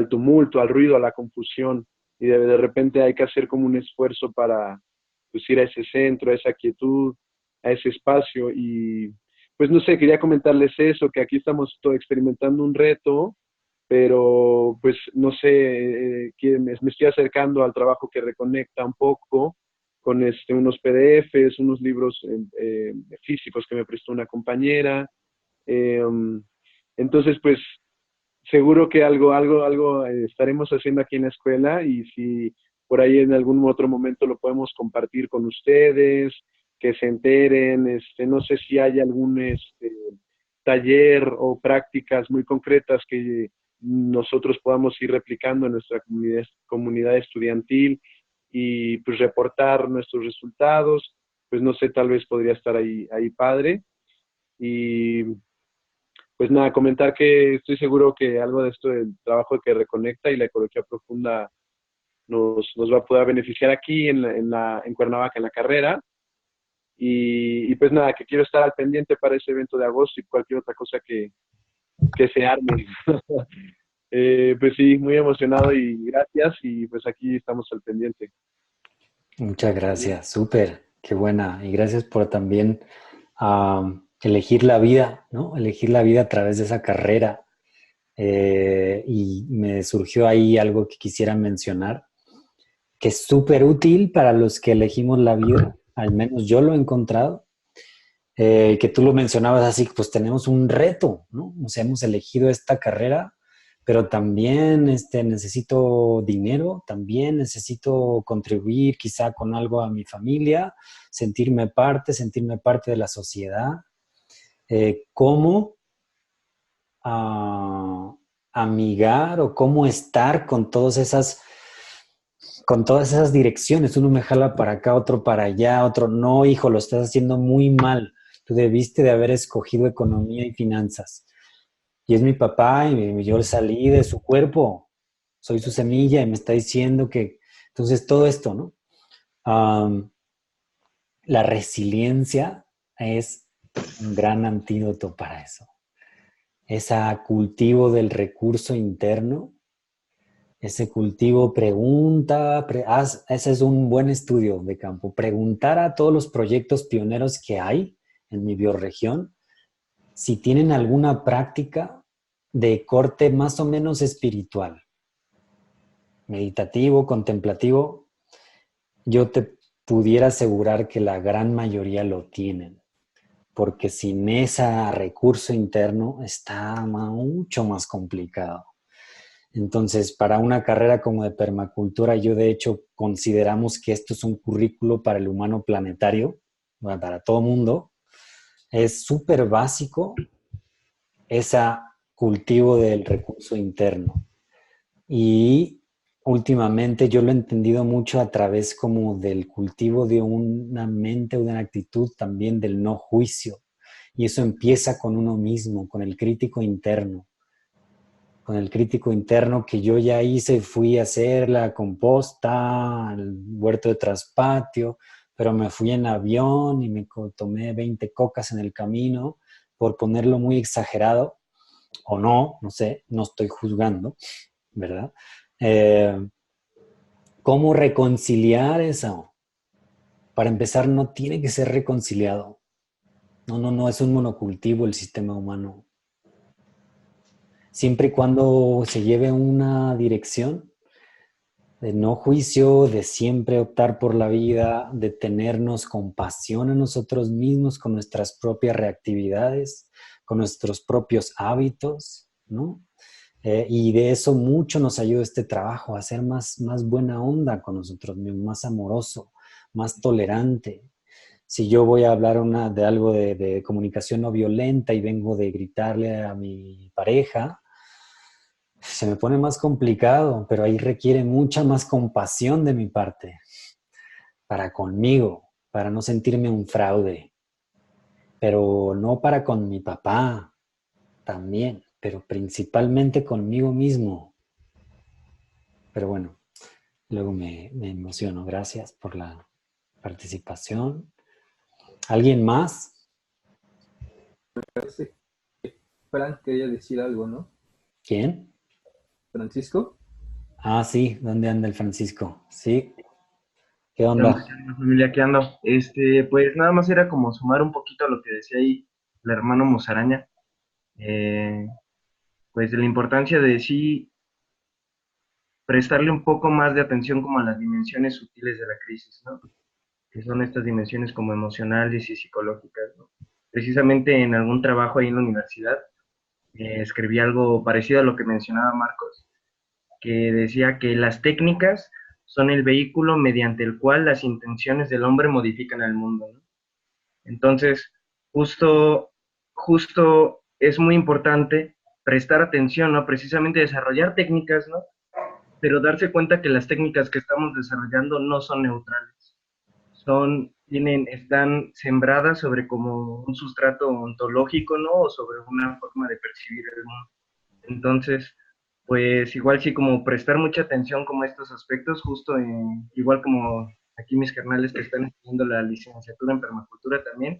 tumulto, al ruido, a la confusión, y de repente hay que hacer como un esfuerzo para pues, ir a ese centro, a esa quietud, a ese espacio, y pues no sé, quería comentarles eso, que aquí estamos experimentando un reto, pero pues no sé, me estoy acercando al trabajo que reconecta un poco con unos PDFs, unos libros físicos que me prestó una compañera. Eh, entonces, pues seguro que algo estaremos haciendo aquí en la escuela y si por ahí en algún otro momento lo podemos compartir con ustedes, que se enteren, no sé si hay algún taller o prácticas muy concretas que nosotros podamos ir replicando en nuestra comunidad estudiantil y pues reportar nuestros resultados, pues no sé, tal vez podría estar ahí padre. Y pues nada, comentar que estoy seguro que algo de esto del trabajo que reconecta y la ecología profunda nos va a poder beneficiar aquí en Cuernavaca, en la carrera. Y pues nada, que quiero estar al pendiente para ese evento de agosto y cualquier otra cosa que se arme. Pues sí, muy emocionado y gracias. Y pues aquí estamos al pendiente. Muchas gracias, súper, qué buena. Y gracias por también elegir la vida, ¿no? Elegir la vida a través de esa carrera. Y me surgió ahí algo que quisiera mencionar, que es súper útil para los que elegimos la vida, al menos yo lo he encontrado, que tú lo mencionabas así, pues tenemos un reto, ¿no? O sea, hemos elegido esta carrera, pero también necesito dinero, también necesito contribuir quizá con algo a mi familia, sentirme parte de la sociedad. ¿Cómo amigar o cómo estar con todas esas direcciones? Uno me jala para acá, otro para allá, otro no, hijo, lo estás haciendo muy mal. Tú debiste de haber escogido economía y finanzas. Y es mi papá y yo salí de su cuerpo, soy su semilla y me está diciendo que... Entonces, todo esto, ¿no? La resiliencia es un gran antídoto para eso. Ese cultivo del recurso interno, ese cultivo ese es un buen estudio de campo. Preguntar a todos los proyectos pioneros que hay en mi bioregión si tienen alguna práctica de corte más o menos espiritual, meditativo, contemplativo. Yo te pudiera asegurar que la gran mayoría lo tienen, porque sin ese recurso interno está mucho más complicado. Entonces, para una carrera como de permacultura, yo de hecho consideramos que esto es un currículo para el humano planetario, para todo mundo. Es súper básico ese cultivo del recurso interno. Y últimamente yo lo he entendido mucho a través como del cultivo de una mente, de una actitud también del no juicio. Y eso empieza con uno mismo, con el crítico interno. Con el crítico interno que yo ya hice, fui a hacer la composta, el huerto de traspatio, pero me fui en avión y me tomé 20 cocas en el camino, por ponerlo muy exagerado, o no sé, no estoy juzgando, ¿verdad? ¿Cómo reconciliar eso? Para empezar, no tiene que ser reconciliado. No, es un monocultivo el sistema humano. Siempre y cuando se lleve una dirección de no juicio, de siempre optar por la vida, de tenernos compasión a nosotros mismos con nuestras propias reactividades, con nuestros propios hábitos, ¿no? Y de eso mucho nos ayuda este trabajo, a ser más buena onda con nosotros mismos, más amoroso, más tolerante. Si yo voy a hablar de algo de comunicación no violenta y vengo de gritarle a mi pareja, se me pone más complicado, pero ahí requiere mucha más compasión de mi parte para conmigo, para no sentirme un fraude, pero no para con mi papá también, pero principalmente conmigo mismo. Pero bueno, luego me emociono. Gracias por la participación. ¿Alguien más? Parece que Frank quería decir algo, ¿no? ¿Quién? Francisco. Ah, sí, ¿dónde anda el Francisco? Sí, ¿qué ¿Qué onda, onda? familia? ¿Qué ando? Pues nada más era como sumar un poquito a lo que decía ahí el hermano Musaraña, eh, pues de la importancia de sí prestarle un poco más de atención como a las dimensiones sutiles de la crisis, ¿no? Que son estas dimensiones como emocionales y psicológicas, ¿no? Precisamente en algún trabajo ahí en la universidad, escribí algo parecido a lo que mencionaba Marcos, que decía que las técnicas son el vehículo mediante el cual las intenciones del hombre modifican al mundo, ¿no? Entonces, justo, justo es muy importante prestar atención, ¿no? Precisamente desarrollar técnicas, ¿no? Pero darse cuenta que las técnicas que estamos desarrollando no son neutrales. Están sembradas sobre como un sustrato ontológico, ¿no? O sobre una forma de percibir el mundo. Entonces, pues igual sí como prestar mucha atención como a estos aspectos, igual como aquí mis carnales que están estudiando la licenciatura en permacultura también,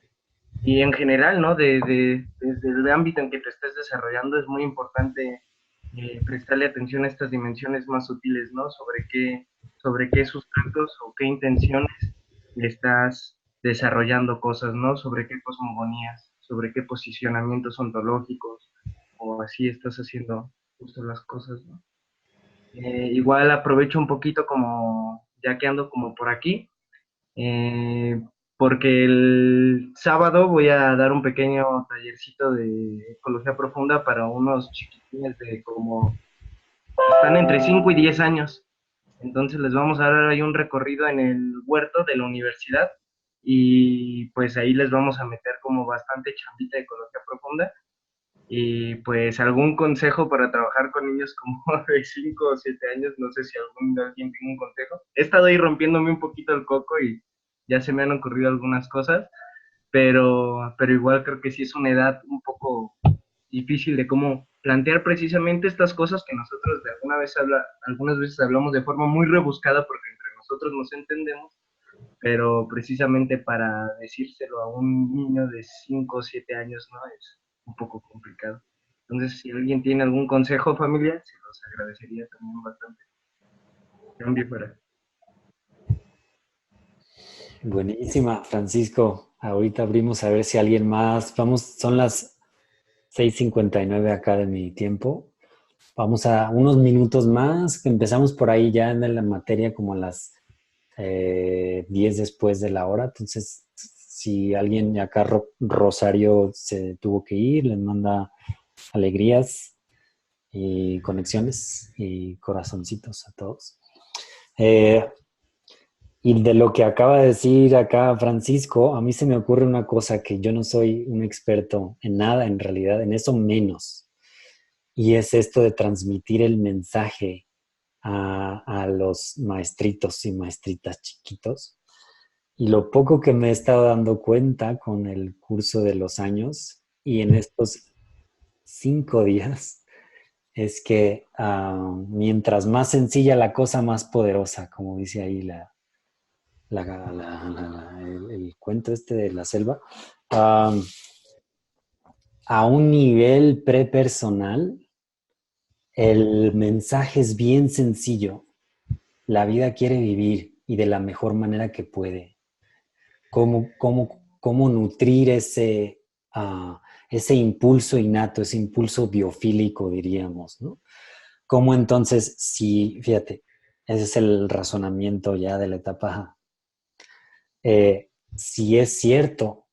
y en general, ¿no? Desde el ámbito en que te estés desarrollando es muy importante prestarle atención a estas dimensiones más sutiles, ¿no? Sobre qué sustratos o qué intenciones estás desarrollando cosas, ¿no? Sobre qué cosmogonías, sobre qué posicionamientos ontológicos, o así estás haciendo justo las cosas, ¿no? Igual aprovecho un poquito como, ya que ando como por aquí, eh, porque el sábado voy a dar un pequeño tallercito de ecología profunda para unos chiquitines de como, están entre 5 y 10 años. Entonces les vamos a dar ahí un recorrido en el huerto de la universidad y pues ahí les vamos a meter como bastante chambita de ecología profunda y pues algún consejo para trabajar con niños como de 5 o 7 años, no sé si alguien tiene un consejo. He estado ahí rompiéndome un poquito el coco y ya se me han ocurrido algunas cosas, pero igual creo que sí es una edad un poco difícil de cómo plantear precisamente estas cosas que nosotros algunas veces hablamos de forma muy rebuscada porque entre nosotros nos entendemos, pero precisamente para decírselo a un niño de 5 o 7 años, ¿no? Es un poco complicado. Entonces, si alguien tiene algún consejo, familia, se los agradecería también bastante. Cambio fuera. Buenísima, Francisco. Ahorita abrimos a ver si alguien más. Vamos, son las 6:59 acá de mi tiempo. Vamos a unos minutos más. Empezamos por ahí ya en la materia como a las 10 después de la hora. Entonces, si alguien acá, Rosario, se tuvo que ir, les manda alegrías y conexiones y corazoncitos a todos. Y de lo que acaba de decir acá Francisco, a mí se me ocurre una cosa que yo no soy un experto en nada, en realidad, en eso menos. Y es esto de transmitir el mensaje a los maestritos y maestritas chiquitos. Y lo poco que me he estado dando cuenta con el curso de los años y en estos 5 días es que mientras más sencilla la cosa, más poderosa, como dice ahí el cuento este de la selva, a un nivel prepersonal, el mensaje es bien sencillo. La vida quiere vivir y de la mejor manera que puede. ¿Cómo nutrir ese impulso innato, ese impulso biofílico, diríamos, ¿no? ¿Cómo entonces, fíjate, ese es el razonamiento ya de la etapa, si es cierto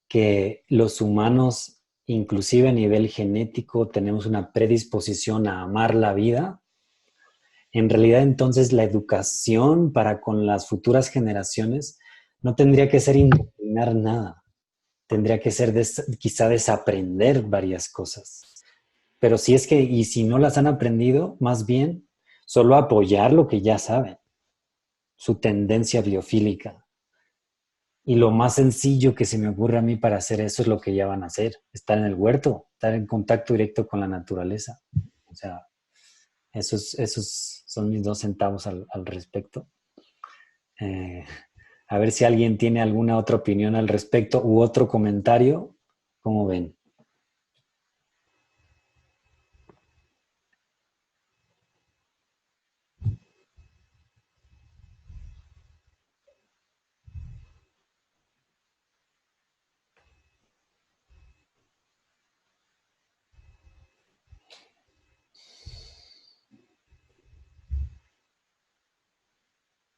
que los humanos inclusive a nivel genético tenemos una predisposición a amar la vida, en realidad entonces la educación para con las futuras generaciones no tendría que ser indoctrinar nada, tendría que ser quizá desaprender varias cosas. Pero si es que, y si no las han aprendido, más bien solo apoyar lo que ya saben, su tendencia biofílica. Y lo más sencillo que se me ocurre a mí para hacer eso es lo que ya van a hacer, estar en el huerto, estar en contacto directo con la naturaleza. O sea, esos son mis 2 centavos al respecto. Eh, a ver si alguien tiene alguna otra opinión al respecto u otro comentario. ¿Cómo ven?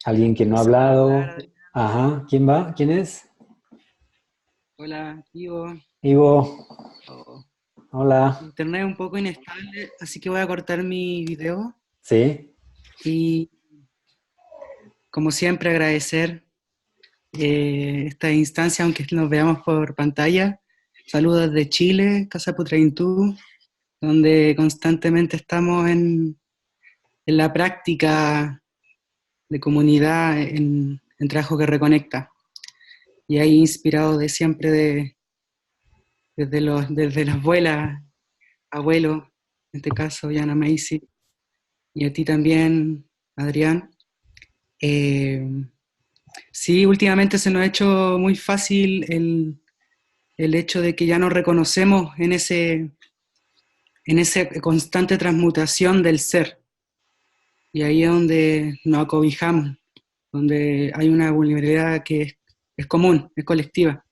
¿Alguien que no ha hablado? Ajá, ¿quién va? ¿Quién es? Hola, Ivo. Ivo. Oh, Hola. internet es un poco inestable, así que voy a cortar mi video ¿Sí? y, como siempre, agradecer esta instancia, aunque nos veamos por pantalla. Saludos de Chile, Casa Putraintú, donde constantemente estamos en la práctica de comunidad, en trabajo que reconecta. Y ahí inspirado de siempre desde las abuelas, abuelos, en este caso Yana Macy, y a ti también, Adrián. Sí, últimamente se nos ha hecho muy fácil el hecho de que ya nos reconocemos en esa constante transmutación del ser. Y ahí es donde nos acobijamos, donde hay una vulnerabilidad que es común, es colectiva.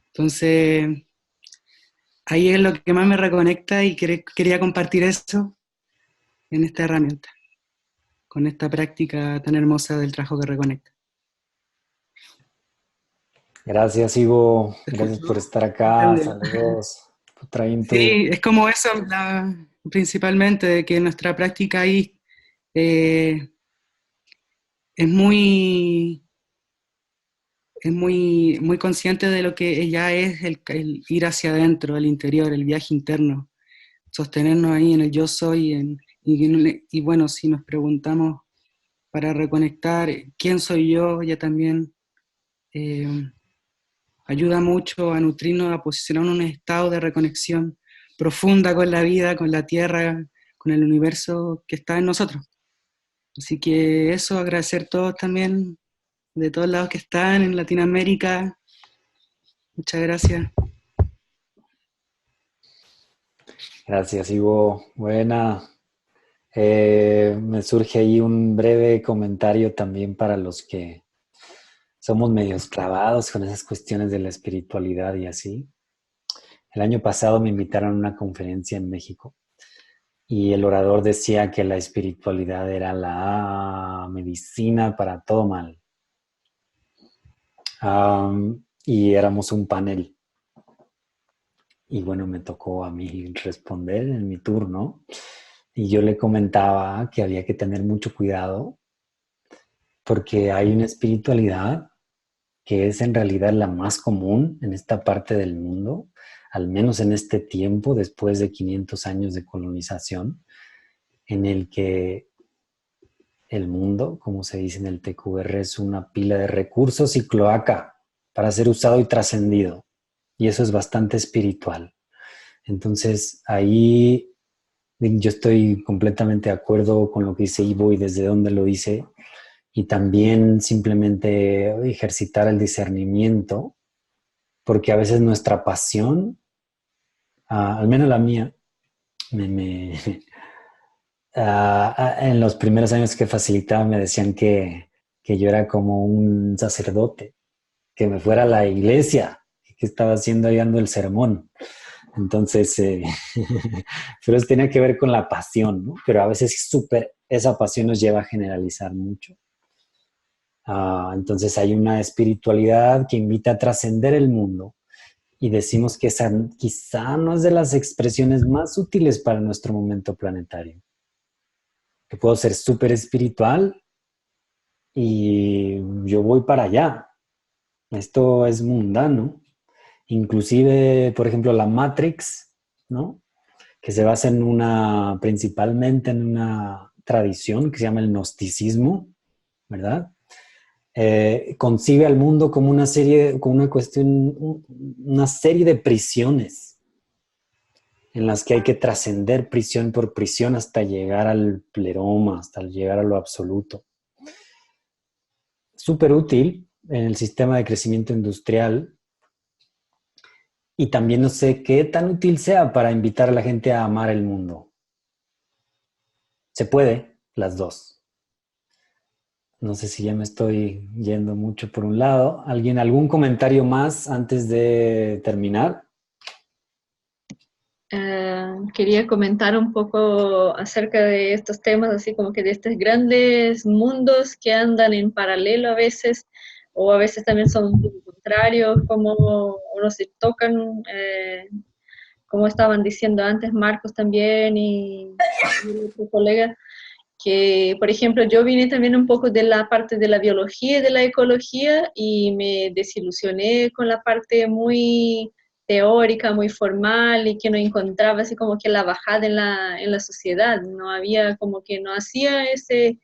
Entonces, ahí es lo que más me reconecta y quería compartir eso en esta herramienta, con esta práctica tan hermosa del trabajo que reconecta. Gracias, Ivo. ¿Te Gracias por escuchó? estar acá. Saludos. Putraíntu. Sí, es como eso, principalmente, de que nuestra práctica ahí eh, es muy consciente de lo que ya es el ir hacia adentro, el interior, el viaje interno, sostenernos ahí en el yo soy, y bueno, si nos preguntamos para reconectar quién soy yo, ya también eh, ayuda mucho a nutrirnos, a posicionarnos en un estado de reconexión profunda con la vida, con la tierra, con el universo que está en nosotros. Así que eso, agradecer a todos también, de todos lados que están en Latinoamérica. Muchas gracias. Gracias, Ivo. Buena. Me surge ahí un breve comentario también para los que somos medios clavados con esas cuestiones de la espiritualidad y así. El año pasado me invitaron a una conferencia en México y el orador decía que la espiritualidad era la medicina para todo mal. Y éramos un panel. Y bueno, me tocó a mí responder en mi turno. Y yo le comentaba que había que tener mucho cuidado porque hay una espiritualidad que es en realidad la más común en esta parte del mundo, al menos en este tiempo, después de 500 años de colonización, en el que el mundo, como se dice en el TQR, es una pila de recursos y cloaca para ser usado y trascendido. Y eso es bastante espiritual. Entonces, ahí yo estoy completamente de acuerdo con lo que dice Ivo y desde dónde lo dice. Y también simplemente ejercitar el discernimiento, porque a veces nuestra pasión, al menos la mía, en los primeros años que facilitaba me decían que yo era como un sacerdote, que me fuera a la iglesia, que estaba haciendo ahí dando el sermón. Entonces, pero eso tenía que ver con la pasión, ¿no? Pero a veces esa pasión nos lleva a generalizar mucho. Entonces hay una espiritualidad que invita a trascender el mundo y decimos que esa quizá no es de las expresiones más útiles para nuestro momento planetario. Que puedo ser súper espiritual y yo voy para allá. Esto es mundano. Inclusive, por ejemplo, la Matrix, ¿no? Que se basa principalmente en una tradición que se llama el gnosticismo, ¿verdad? Concibe al mundo como una serie de prisiones en las que hay que trascender prisión por prisión hasta llegar al pleroma, hasta llegar a lo absoluto. Súper útil en el sistema de crecimiento industrial y también no sé qué tan útil sea para invitar a la gente a amar el mundo. Se puede, las dos. No sé si ya me estoy yendo mucho por un lado. ¿Algún comentario más antes de terminar? Quería comentar un poco acerca de estos temas, así como que de estos grandes mundos que andan en paralelo a veces, o a veces también son un poco contrarios, como uno se tocan, como estaban diciendo antes Marcos también y otro colega, que por ejemplo yo vine también un poco de la parte de la biología y de la ecología y me desilusioné con la parte muy teórica, muy formal y que no encontraba así como que la bajada en la sociedad, no había como que no hacía ese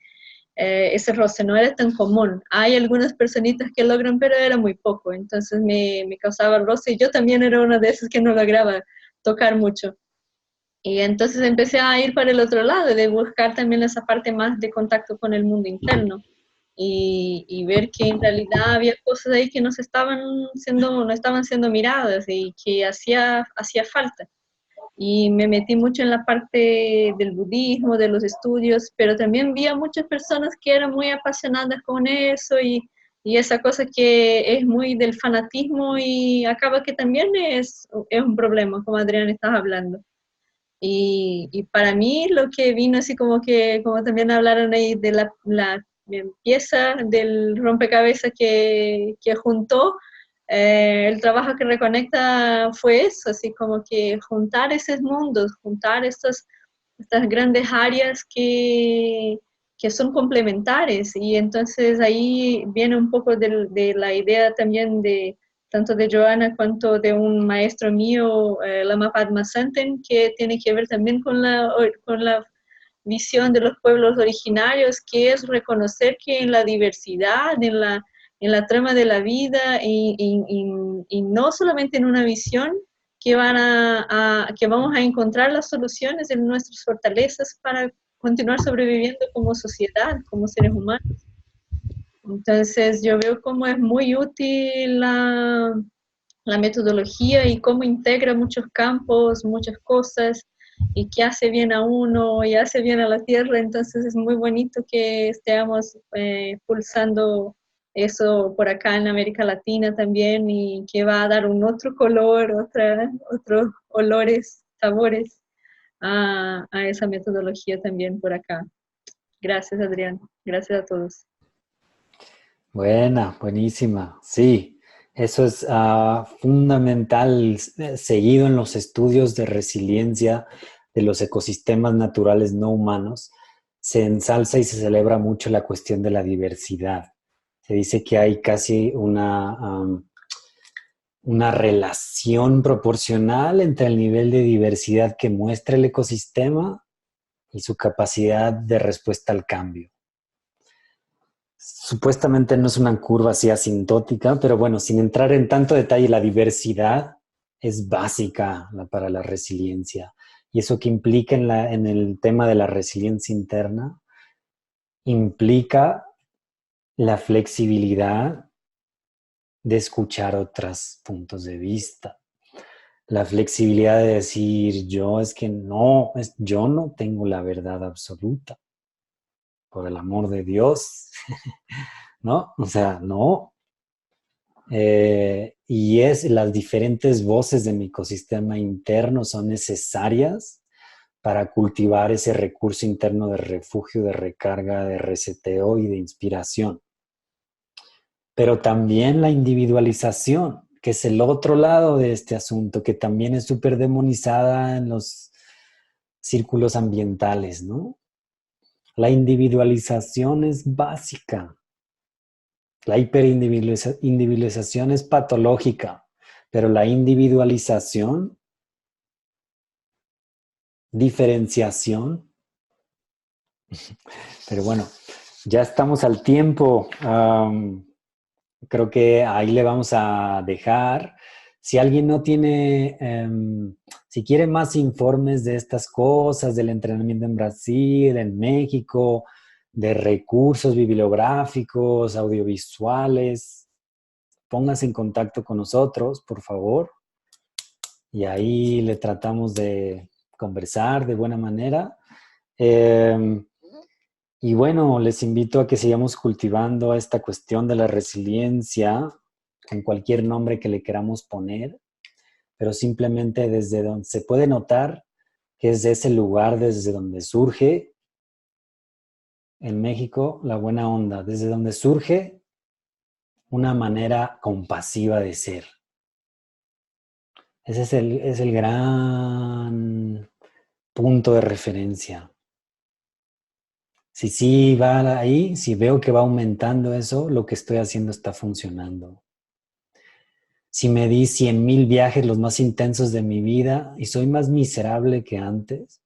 roce, no era tan común. Hay algunas personitas que logran, pero era muy poco, entonces me causaba roce y yo también era una de esas que no lograba tocar mucho. Y entonces empecé a ir para el otro lado, de buscar también esa parte más de contacto con el mundo interno y ver que en realidad había cosas ahí que no estaban siendo miradas y que hacía falta. Y me metí mucho en la parte del budismo, de los estudios, pero también vi a muchas personas que eran muy apasionadas con eso y esa cosa que es muy del fanatismo y acaba que también es un problema, como Adrián estaba hablando. Y para mí lo que vino así como también hablaron ahí de la pieza del rompecabezas que juntó, el trabajo que reconecta fue eso, así como que juntar esos mundos, juntar estas grandes áreas que son complementares. Y entonces ahí viene un poco de la idea también de tanto de Joana cuanto de un maestro mío, Lama Padma Santen, que tiene que ver también con la visión de los pueblos originarios, que es reconocer que en la diversidad, en la trama de la vida, y no solamente en una visión, que vamos a encontrar las soluciones en nuestras fortalezas para continuar sobreviviendo como sociedad, como seres humanos. Entonces yo veo cómo es muy útil la metodología y cómo integra muchos campos, muchas cosas, y que hace bien a uno y hace bien a la tierra. Entonces es muy bonito que estemos pulsando eso por acá en América Latina también y que va a dar un otro color, otros olores, sabores a esa metodología también por acá. Gracias, Adrián. Gracias a todos. Buenísima. Sí, eso es fundamental, seguido en los estudios de resiliencia de los ecosistemas naturales no humanos. Se ensalza y se celebra mucho la cuestión de la diversidad. Se dice que hay casi una relación proporcional entre el nivel de diversidad que muestra el ecosistema y su capacidad de respuesta al cambio. Supuestamente no es una curva así asintótica, pero bueno, sin entrar en tanto detalle, la diversidad es básica para la resiliencia. Y eso que implica en el tema de la resiliencia interna, implica la flexibilidad de escuchar otros puntos de vista. La flexibilidad de decir, yo no tengo la verdad absoluta. Por el amor de Dios, ¿no? O sea, no. Y las diferentes voces de mi ecosistema interno son necesarias para cultivar ese recurso interno de refugio, de recarga, de reseteo y de inspiración. Pero también la individualización, que es el otro lado de este asunto, que también es súper demonizada en los círculos ambientales, ¿no? La individualización es básica. La hiperindividualización es patológica, pero la individualización, diferenciación, pero bueno, ya estamos al tiempo. Creo que ahí le vamos a dejar. Si alguien no tiene, si quiere más informes de estas cosas, del entrenamiento en Brasil, en México, de recursos bibliográficos, audiovisuales, póngase en contacto con nosotros, por favor. Y ahí le tratamos de conversar de buena manera. Y bueno, les invito a que sigamos cultivando esta cuestión de la resiliencia con cualquier nombre que le queramos poner, pero simplemente desde donde se puede notar que es de ese lugar desde donde surge en México la buena onda, desde donde surge una manera compasiva de ser. Ese es el gran punto de referencia. Si sí va ahí, si veo que va aumentando eso, lo que estoy haciendo está funcionando. Si me di 100,000 viajes, los más intensos de mi vida, y soy más miserable que antes,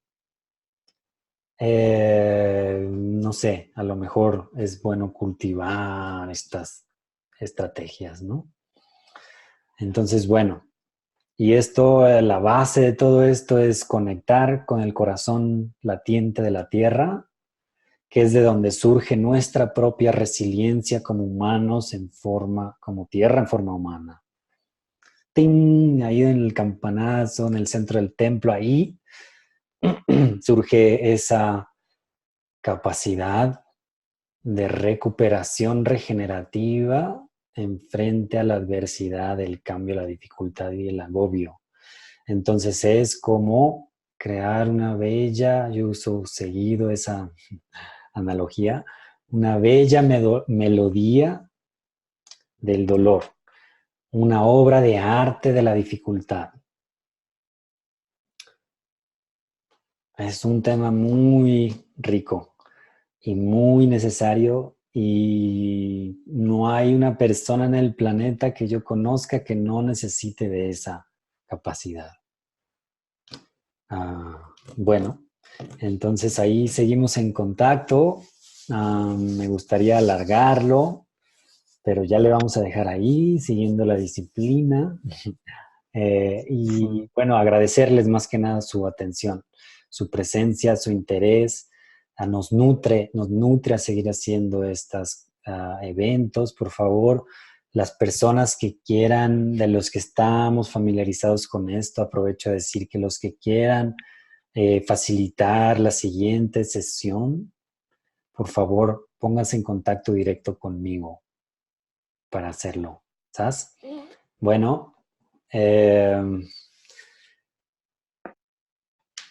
no sé, a lo mejor es bueno cultivar estas estrategias, ¿no? Entonces, bueno, y esto, la base de todo esto es conectar con el corazón latiente de la tierra, que es de donde surge nuestra propia resiliencia como humanos como tierra en forma humana. ¡Ting! Ahí en el campanazo, en el centro del templo, ahí surge esa capacidad de recuperación regenerativa en frente a la adversidad, el cambio, la dificultad y el agobio. Entonces es como crear una bella, yo uso seguido esa analogía, una bella melodía del dolor, una obra de arte de la dificultad. Es un tema muy rico y muy necesario, y no hay una persona en el planeta que yo conozca que no necesite de esa capacidad. Bueno, entonces ahí seguimos en contacto. Me gustaría alargarlo, pero ya le vamos a dejar ahí, siguiendo la disciplina. Y bueno, agradecerles más que nada su atención, su presencia, su interés. Nos nutre a seguir haciendo estos eventos. Por favor, las personas que quieran, de los que estamos familiarizados con esto, aprovecho a decir que los que quieran facilitar la siguiente sesión, por favor, pónganse en contacto directo conmigo para hacerlo. ¿Sabes? Bueno,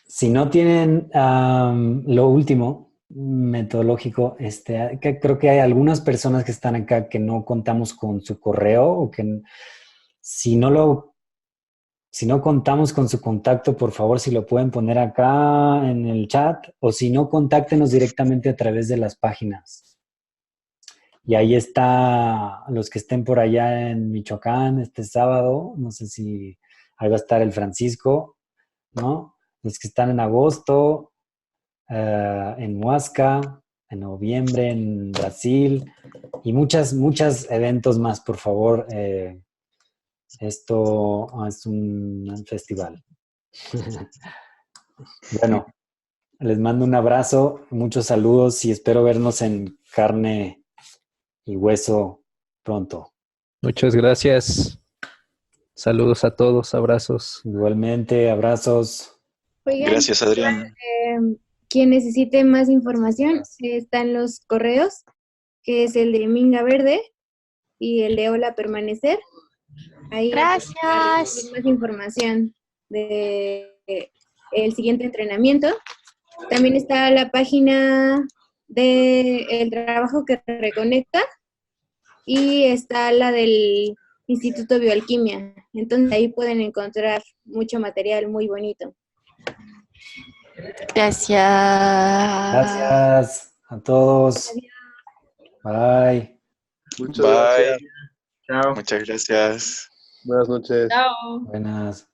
si no tienen lo último metodológico, que creo que hay algunas personas que están acá que no contamos con su correo, o que si no contamos con su contacto, por favor, si lo pueden poner acá en el chat, o si no, contáctenos directamente a través de las páginas. Y ahí está, los que estén por allá en Michoacán este sábado, no sé si ahí va a estar el Francisco, ¿no? Los que están en agosto, en Huasca, en noviembre en Brasil, y muchos eventos más, por favor. Esto es un festival. Bueno, les mando un abrazo, muchos saludos, y espero vernos en carne y hueso pronto. Muchas gracias. Saludos a todos, abrazos. Igualmente, abrazos. Oigan, Gracias, Adrián. quien necesite más información, están los correos, que es el de Minga Verde y el de Hola Permanecer. Ahí Gracias. más información de el siguiente entrenamiento. También está la página de El Trabajo que Reconecta, y está la del Instituto Bioalquimia. Entonces ahí pueden encontrar mucho material muy bonito. Gracias. Gracias a todos. Bye. Muchas Bye. gracias. Chao. Muchas gracias. Buenas noches. Chao. Buenas.